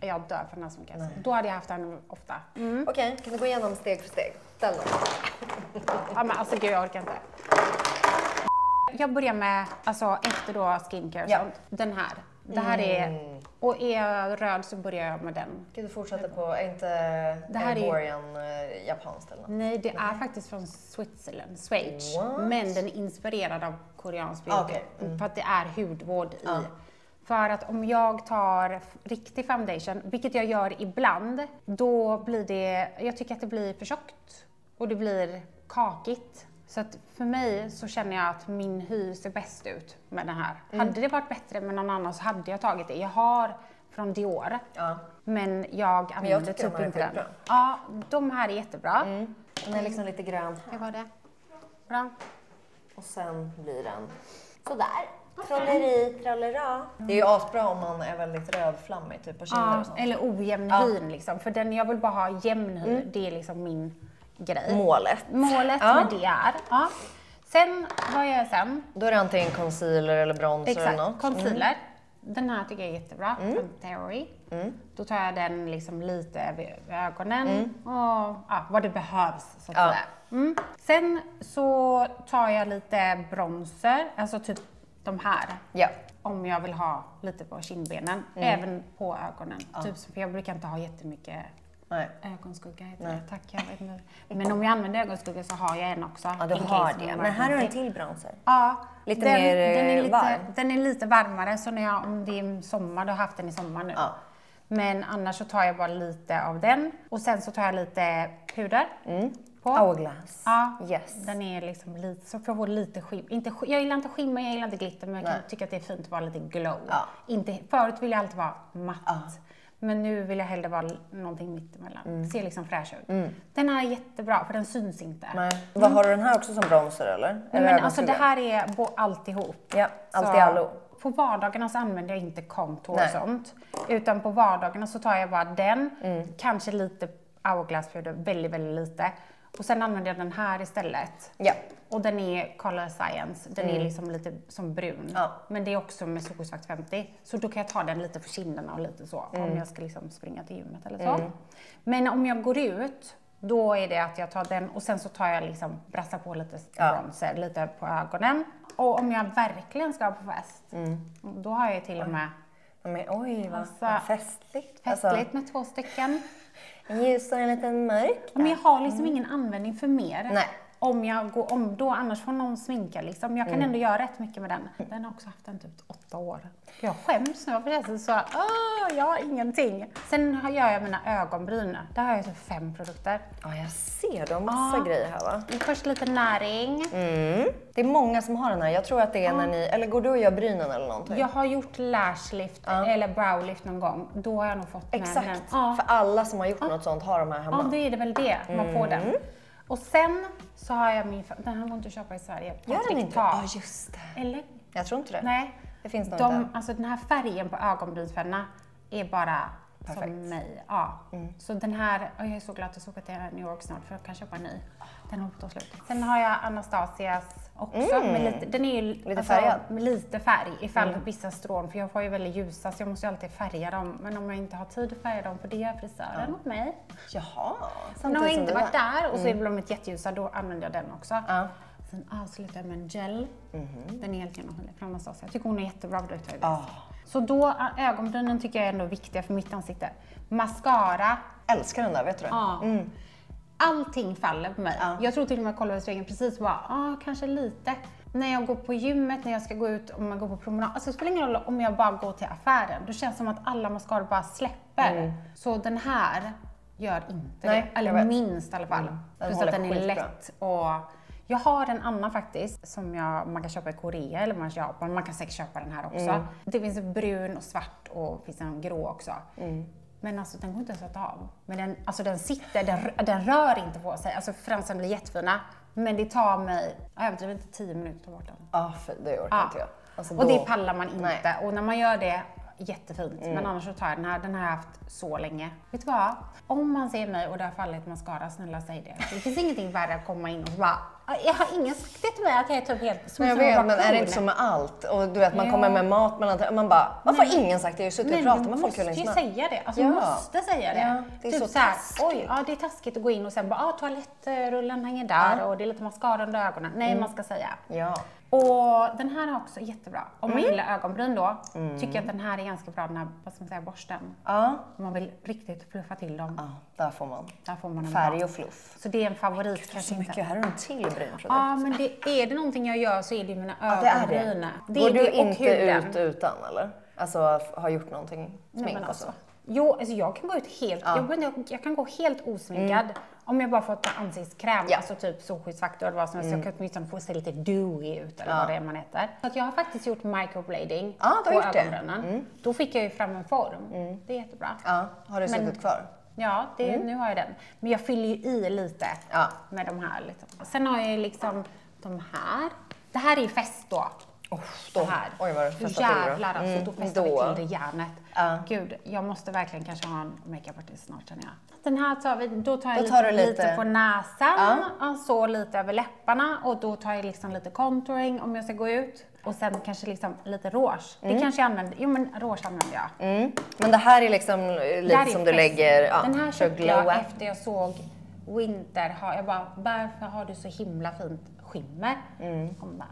jag dör för den här sminkas. Då hade jag haft den ofta. Okej, kan du gå igenom steg för steg? Ställ dig. Ja men alltså gud, jag orkar inte. Jag börjar med, alltså efter då skincare och sånt, den här. Det här är, och är jag röd så börjar jag med den. Kan du fortsätta på, är inte det här Borean japanskt eller något? Nej, det är faktiskt från Switzerland, Schweiz. Men den är inspirerad av koreansk beauty. För att det är hudvård i. För att om jag tar riktig foundation, vilket jag gör ibland, då blir det, jag tycker att det blir för tjockt. Och det blir kakigt. Så att för mig så känner jag att min hy ser bäst ut med den här. Hade det varit bättre med någon annan så hade jag tagit det. Jag har från Dior. Men jag använder typ inte den. Ja, de här är jättebra. Den är liksom lite grön. Det var det. Bra. Och sen blir den sådär. Trolleri, trollera. Det är ju asbra om man är väldigt rödflammig typ på kinder och sånt. Eller ojämn hyn liksom. För den, jag vill bara ha jämn hy. Det är liksom min grej. Målet med det är. Ja. Sen, vad gör jag sen? Då är det antingen concealer eller bronzer eller något. Concealer. Den här tycker jag är jättebra. Från Theory. Då tar jag den liksom lite över ögonen. Och vad det behövs så att säga. Sen så tar jag lite bronzer. Alltså typ de här. Om jag vill ha lite på kindbenen. Även på ögonen. Typ, för jag brukar inte ha jättemycket ögonskugga heter det. Tack, jag vet inte. Men om jag använder ögonskugga så har jag en också. Ja, du har det. Men här har du en till bronzer. Ja. Lite mer varm. Den är lite varmare, så när jag, om det är sommar, då har jag haft den i sommar nu. Men annars så tar jag bara lite av den. Och sen så tar jag lite puder. På. Hourglass. Ja, den är liksom lite, så får jag få lite jag gillar inte skimmer, jag gillar inte glitter, men jag kan tycka att det är fint att vara lite glow. Förut ville jag alltid vara matt. Men nu vill jag hellre vara någonting mittemellan. Ser liksom fräsch ut. Den här är jättebra för den syns inte. Vad har du den här också som bronzer eller? Men alltså det här är alltihop. Ja, allt i allo. På vardagarna så använder jag inte contour och sånt. Utan på vardagarna så tar jag bara den. Kanske lite hourglass puder, väldigt, väldigt lite. Och sen använder jag den här istället. Och den är Color Science. Den är liksom lite som brun. Men det är också med solskyddsfaktor 50. Så då kan jag ta den lite för kinderna och lite så. Om jag ska liksom springa till gymmet eller så. Men om jag går ut, då är det att jag tar den. Och sen så tar jag liksom, brassar på lite bronzer, lite på ögonen. Och om jag verkligen ska på fest, då har jag till och med... Men oj, vad festligt. Festligt med 2 stycken. En ljus och en liten mörk. Men jag har liksom ingen användning för mer. om jag går om då, annars får någon sminka liksom. Jag kan ändå göra rätt mycket med den. Den har också haft den typ 8 år. Jag skäms nu för det, så jag har ingenting. Sen gör jag mina ögonbryn. Där har jag typ 5 produkter. Ja, jag ser. Du har massa grejer här, va? Först lite näring. Det är många som har den här. Jag tror att det är när ni... Eller går du och gör brynen eller någonting? Jag har gjort lashlift eller browlift någon gång. Då har jag nog fått med den. Exakt. För alla som har gjort något sånt har de här hemma. Ja, det är det väl det. Man får den. Och sen så har jag min... Den har går inte att köpa i Sverige. Gör den inte? Ja, just det. Eller? Jag tror inte det. Nej. Det finns nog inte. Alltså den här färgen på ögonbrynsfärgerna är bara perfekt. Som mig. Ja. Så den här... Jag är så glad att jag ska åka till New York snart för jag kan köpa en ny. Den har tagit slut. Sen har jag Anastasias också. Med lite, den är ju lite färgad. Med lite färg ifall vissa strån. För jag får ju väldigt ljusa så jag måste ju alltid färga dem. Men om jag inte har tid att färga dem, för det gör frisören åt mig. Jaha. Sen har jag inte varit där och så är de ett jätteljusa, då använder jag den också. Sen avslutar jag med en gel. Den är helt genomskinlig från Anastasia. Jag tycker hon är jättebra produkt. Så då, ögonbrynen tycker jag är ändå viktiga för mitt ansikte. Mascara. Älskar den där, vet du det? Ja. Allting faller på mig. Jag tror till och med jag kollade spegeln precis bara, kanske lite. När jag går på gymmet, när jag ska gå ut, om jag går på promenad. Alltså det spelar ingen roll om jag bara går till affären. Då känns det som att alla mascaror bara släpper. Så den här gör inte det. Eller minst i alla fall. Plus att den är lätt och... Jag har en annan faktiskt som man kan köpa i Korea eller man köper. Man kan säkert köpa den här också. Det finns en brun och svart och finns en grå också. Men alltså den går inte att ta av. Men den sitter, den rör inte på sig. Alltså fransen blir jättefina. Men det tar mig, jag överdriver inte 10 minuter att ta bort den. Ja, för det orkar inte jag. Alltså och det pallar man inte. Nej. Och när man gör det, jättefint. Men annars så tar jag den här. Den har jag haft så länge. Vet du vad? Om man ser mig och det har fallit mascara, snälla säg det. Det finns ingenting värre att komma in och bara, jag har ingen sagt det till mig att jag är typ helt som jag vet, men är det inte så med allt? Och du vet, man kommer med mat mellan... Man bara, varför har ingen sagt det? Jag har suttit och pratat med folk hur länge som helst. Men du måste ju säga det. Alltså, du måste säga det. Ja, det är typ så taskigt. Oj, det är taskigt att gå in och sen bara, toalettrullen hänger där och det är lite mascara under ögonen. Nej, man ska säga. Ja. Och den här är också jättebra. Om man gillar ögonbryn då, tycker jag att den här är ganska bra, den här, vad ska man säga, borsten. Om man vill riktigt fluffa till dem. Ja, där får man en färg och fluff. Så det är en favorit kanske så mycket. Här är en till brynprodukt. Ja, men är det någonting jag gör så är det mina ögonbryn. Går du inte ut utan, eller? Alltså, har gjort någonting smink och så? Jo, alltså jag kan gå ut helt, jag kan gå helt osminkad. Om jag bara får ta ansiktskräm, alltså typ solskyddsfaktor eller vad som helst. Jag kan åtminstone få se lite dewy ut eller vad det är man heter. Så att jag har faktiskt gjort microblading på ögonbrynen. Då fick jag ju fram en form. Det är jättebra. Ja, har du suttit kvar? Ja, nu har jag den. Men jag fyller ju i lite med de här. Liksom. Sen har jag ju liksom de här. Det här är ju fest då. Det här. Oj, vad det festar till då. Jävlar alltså, då festar vi till det järnet. Gud, jag måste verkligen kanske ha en makeup-artist snart, känner jag. Den här tar vi, då tar jag lite på näsan, så lite över läpparna och då tar jag liksom lite contouring om jag ska gå ut. Och sen kanske liksom lite rouge. Det kanske jag använder, rouge använder jag. Men det här är liksom lite som du lägger, den här köpte jag efter jag såg Winter. Jag bara, varför har du så himla fint skimmer? Hon bara,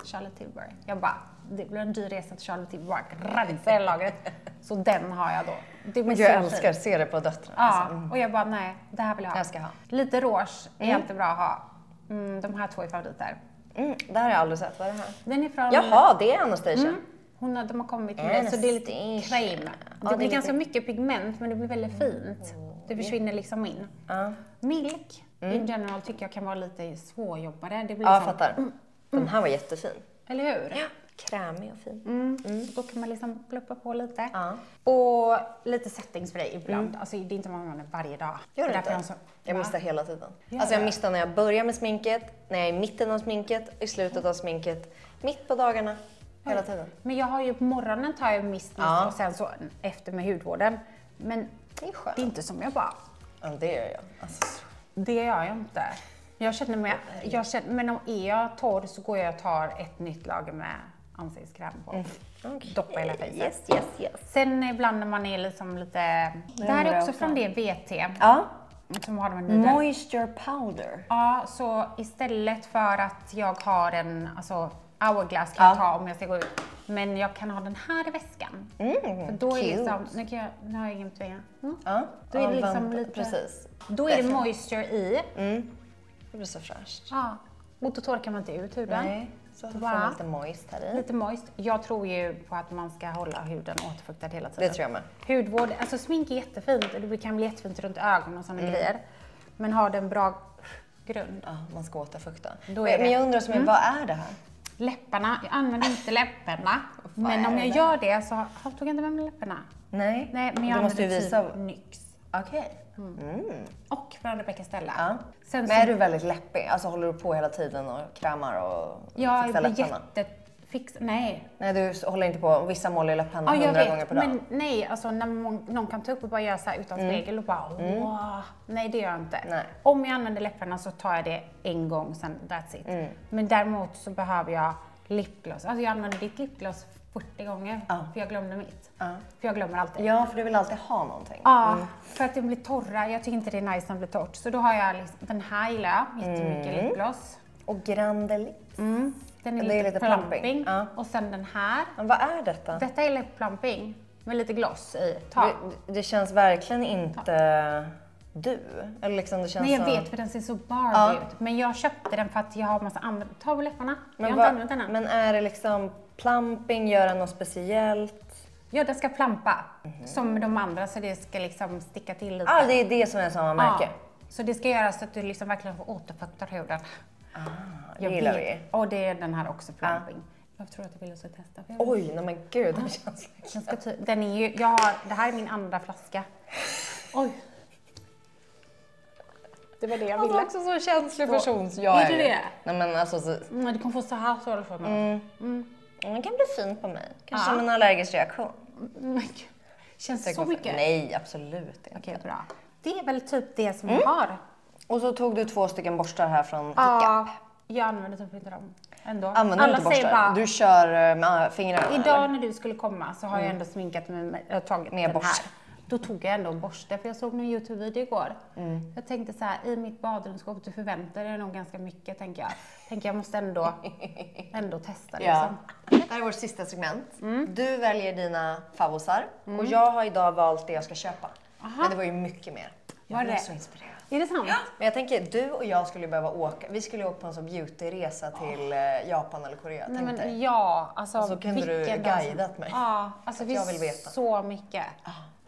Charlotte Tilbury. Jag bara, det blir en dyr resa till Charlotte Tilbury. Bara rensa hela lagret. Så den har jag då. Men jag älskar att se det på döttrarna. Ja, och jag bara, nej, det här vill jag ha. Jag ska ha. Lite rouge är alltid bra att ha. De här 2 är favoriter. Det har jag aldrig sett. Vad är det här? Den är från... Jaha, det är Anastasia. De har kommit med det, så det är lite crème. Det blir ganska mycket pigment, men det blir väldigt fint. Det försvinner liksom in. Milk, in general, tycker jag kan vara lite svårjobbare. Det blir jag fattar. Den här var jättefin. Eller hur? Ja, krämig och fin. Då kan man liksom pluppa på lite. Och lite settingspray ibland. Alltså det är inte man använder varje dag. Gör det inte? Jag missar hela tiden. Alltså jag missar när jag börjar med sminket, när jag är i mitten av sminket, i slutet av sminket, mitt på dagarna. Hela tiden. Men jag har ju på morgonen tar jag mist och sen så efter med hudvården. Men det är skönt. Det är inte som jag bara... Ja, det gör jag. Alltså. Det gör jag inte. Jag känner mig, men om jag torr så går jag och tar ett nytt lager med ansiktskräm på. Doppa hela fejset. Yes. Sen ibland när man är liksom lite... Det här är också från det VT. Som har de Moisture powder. Ja, så istället för att jag har en hourglass kan jag ta om jag ska gå ut. Men jag kan ha den här i väskan. För då är det liksom... Nu har jag ingen tvinga. Då är det liksom lite... Precis. Då är det moisture i. Det blir så fräscht. Ja. Och då torkar man inte ut huden. Nej, så får man lite moist här i. Lite moist. Jag tror ju på att man ska hålla huden återfuktad hela tiden. Det tror jag med. Hudvård, alltså smink är jättefint. Det kan bli jättefint runt ögonen och sådana grejer. Men har det en bra grund. Ja, man ska återfukta. Men jag undrar som vad är det här? Läpparna. Jag använder inte läpparna. Men om jag gör det så tog jag inte med mig läpparna. Nej, men jag måste ju visa. Typ NYX. Okej. Och från Rebecca Stella. Ja. Men är du väldigt läppig? Alltså håller du på hela tiden och krämar och fixar läpparna? Nej. Nej, du håller inte på. Vissa målar läpparna 100 gånger per dag. Men nej, alltså när någon kan ta upp och bara göra så här utan spegel och bara nej, det gör jag inte. Nej. Om jag använder läpparna så tar jag det en gång, sen that's it. Men däremot så behöver jag lipgloss. Alltså jag använder ditt lipgloss 40 gånger för jag glömde mitt. För jag glömmer alltid. Ja, för du vill alltid ha någonting. Ja, för att det blir torra. Jag tycker inte det är nice när det blir torrt. Så då har jag liksom, den här gillar jag, jättemycket lipgloss. Och Grande Lips. Den är lite plumping. Ja. Och sen den här. Men vad är detta? Detta är lip plumping med lite gloss i. Det känns verkligen inte du. Eller liksom det känns nej, jag vet för den ser så Barbie ut. Men jag köpte den för att jag har massa andra. Ta på läpparna. Jag har inte använt den än. Men är det liksom plumping, gör den något speciellt? Ja, den ska plumpa. Som de andra så det ska liksom sticka till lite. Ja, det är det som är samma märke. Så det ska göra så att du liksom verkligen får återfukta huden. Det gillar vi. Och det är den här också plumping. Jag tror att jag vill också testa. Oj, nej men gud, det känns verkligen. Den är ju, det här är min andra flaska. Oj. Det var det jag ville. Också så känslig person så jag är det? Nej men alltså så. Du kommer få så här så eller så. Det kan bli fint på mig. Kanske som en allergisk reaktion. Känns så mycket? Nej, absolut inte. Okej, bra. Det är väl typ det som jag har. Och så tog du 2 stycken borstar här från Hiccup. Ja, jag använder typ inte dem ändå. Använder du inte borstar? Bara, du kör med fingrarna? Idag när du skulle komma så har jag ändå sminkat med tagit med den här. Då tog jag ändå en borste för jag såg någon YouTube-video igår. Jag tänkte så här, i mitt badrumsskåp, du förväntar dig nog ganska mycket tänker jag måste ändå testa liksom. Det här är vårt sista segment. Du väljer dina favosar och jag har idag valt det jag ska köpa. Men det var ju mycket mer. Jag blev så inspirerad. Är det sant? Men jag tänker, du och jag skulle behöva åka. Vi skulle åka på en sån beautyresa till Japan eller Korea. Nej, men ja, alltså så kunde du guidat mig. Ja, alltså jag vill veta. Så mycket.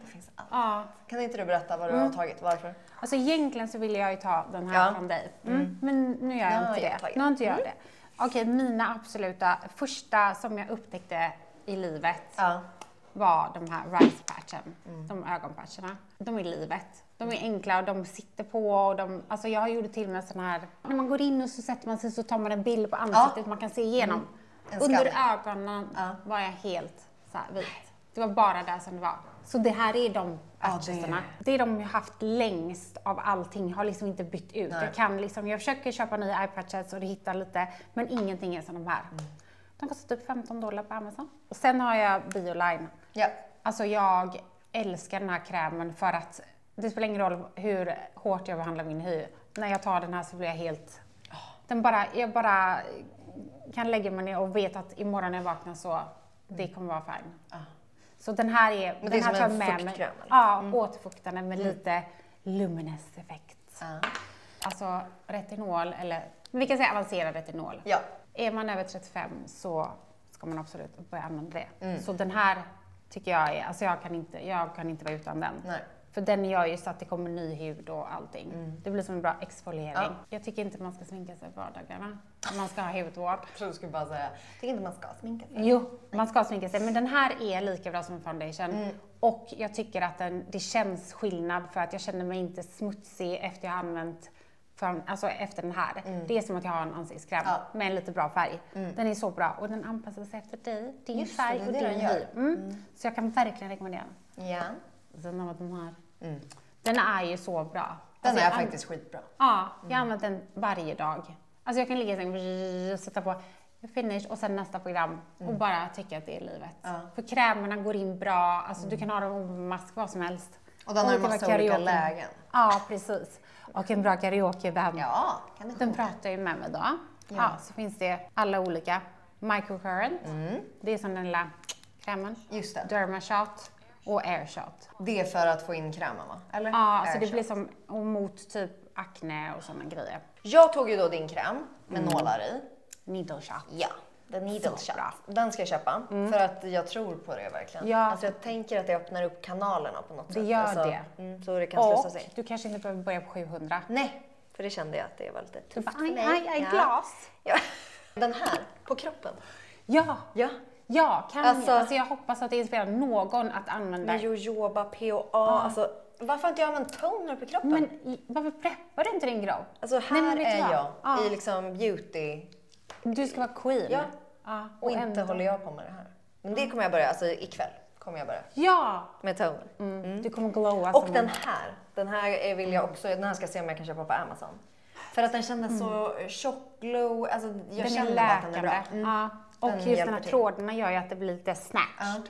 Det finns allt. Kan inte du berätta vad du har tagit? Varför? Alltså egentligen så ville jag ju ta den här från dig. Men nu gör jag inte det. Nu har inte jag det. Okej, mina absoluta första som jag upptäckte i livet var de här rice patchen. De ögonpatcherna. De är livet. De är enkla och de sitter på. Och alltså jag gjorde till med sån här. När man går in och så sätter man sig så tar man en bild på ansiktet man kan se igenom. Under ögonen var jag helt så här vit. Det var bara där som det var. Så det här är de patchesarna. Det är de jag haft längst av allting. Har liksom inte bytt ut. Jag försöker köpa nya eye patches och det hittar lite. Men ingenting är som de här. De kostar typ $15 på Amazon. Och sen har jag Bioline. Ja. Alltså jag älskar den här krämen för att det spelar ingen roll hur hårt jag behandlar min hy. När jag tar den här så blir jag helt... Jag bara kan lägga mig ner och vet att imorgon när jag vaknar så det kommer vara fine. Så den här är... Men det den är här som en fuktkräm? Ja, återfuktande med lite luminous effekt. Alltså retinol, eller vi kan säga avancerad retinol. Ja. Är man över 35 så ska man absolut börja använda det. Så den här tycker jag är... Alltså jag kan inte vara utan den. Nej. För den gör ju så att det kommer ny hud och allting. Det blir som en bra exfoliering. Jag tycker inte man ska sminka sig på vardagarna. Man ska ha hudvård. Jag tror du skulle bara säga, jag tycker inte man ska sminka sig. Jo, man ska sminka sig. Men den här är lika bra som foundation. Och jag tycker att det känns skillnad för att jag känner mig inte smutsig efter jag har använt alltså efter den här. Det är som att jag har en ansiktskräm med en lite bra färg. Den är så bra och den anpassar sig efter dig. Din färg och din hy. Så jag kan verkligen rekommendera den. Ja. Sen har den här. Den är ju så bra. Den är faktiskt skitbra. Ja, jag använder den varje dag. Alltså jag kan ligga i sängen och sätta på finish och sen nästa program och bara tycka att det är livet. För krämerna går in bra. Alltså du kan ha dem på mask, vad som helst. Och den har en massa olika lägen. Ja, precis. Och en bra karaokevän. Ja, den pratar ju med mig då. Ja, så finns det alla olika. Microcurrent. Det är som den lilla krämen. Just det. Dermashot. och airshot. Det är för att få in krämen, va? Eller? Ja, alltså det Airshot. blir som mot typ akne och sådana grejer. Jag tog ju då din kräm med nålar i. Needle shot. Ja, the needle Så shot. bra. Den ska jag köpa för att jag tror på det verkligen. Ja. Alltså jag tänker att det öppnar upp kanalerna på något sätt. Det gör alltså, det. Så det kan slussas in. Du kanske inte behöver börja på 700. Nej, för det kände jag att det var lite Du tufft bara, för mig. aj, glas. Ja. Den här, på kroppen. Ja. Ja. Ja, Alltså- jag hoppas att det inspirerar någon att använda. Med jojoba, POA, alltså varför har inte jag använt toner på kroppen? Men varför preppar du inte din grow? alltså här Nej, men vet du är vad? jag Ja. i liksom beauty Du ska vara queen. Ja. Ja, och inte ändå. håller jag på med det här. Men det kommer jag börja, alltså ikväll kommer jag börja Ja! med toner. Du kommer glowa Och som den här vill jag också, den här ska jag se om jag kan köpa på Amazon. För att den kändes så tjock, glow, alltså jag den är känner bara att den är läkande. bra. Ja. Och Den just de hjälper här till. trådarna gör ju att det blir lite snatched.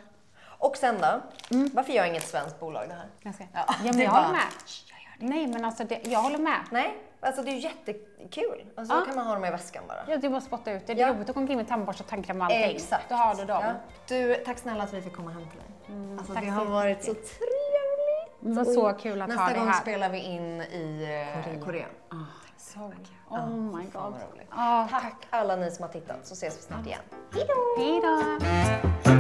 Och sen då, varför gör jag inget svenskt bolag det här? Jag ska. Ja, Ja, men det jag bara- håller med. Nej, men alltså jag håller med. Nej, alltså det är ju jättekul. Och så kan man ha dem i väskan bara. Ja, du måste spotta ut det. Det Ja. är jobbigt att gå omkring med tandborste och tandkräm och allting. Exakt. Då har du dem. Ja. Du, tack snälla att vi fick komma hem till dig. Alltså, tack det så har varit så jättemycket. trevligt. Det var så kul att ha Nästa dig gång här. spelar vi in i Korea. Så. Oh my Fan god. vad roligt. Ja, Tack alla ni som har tittat, så ses vi snart igen. Hej då!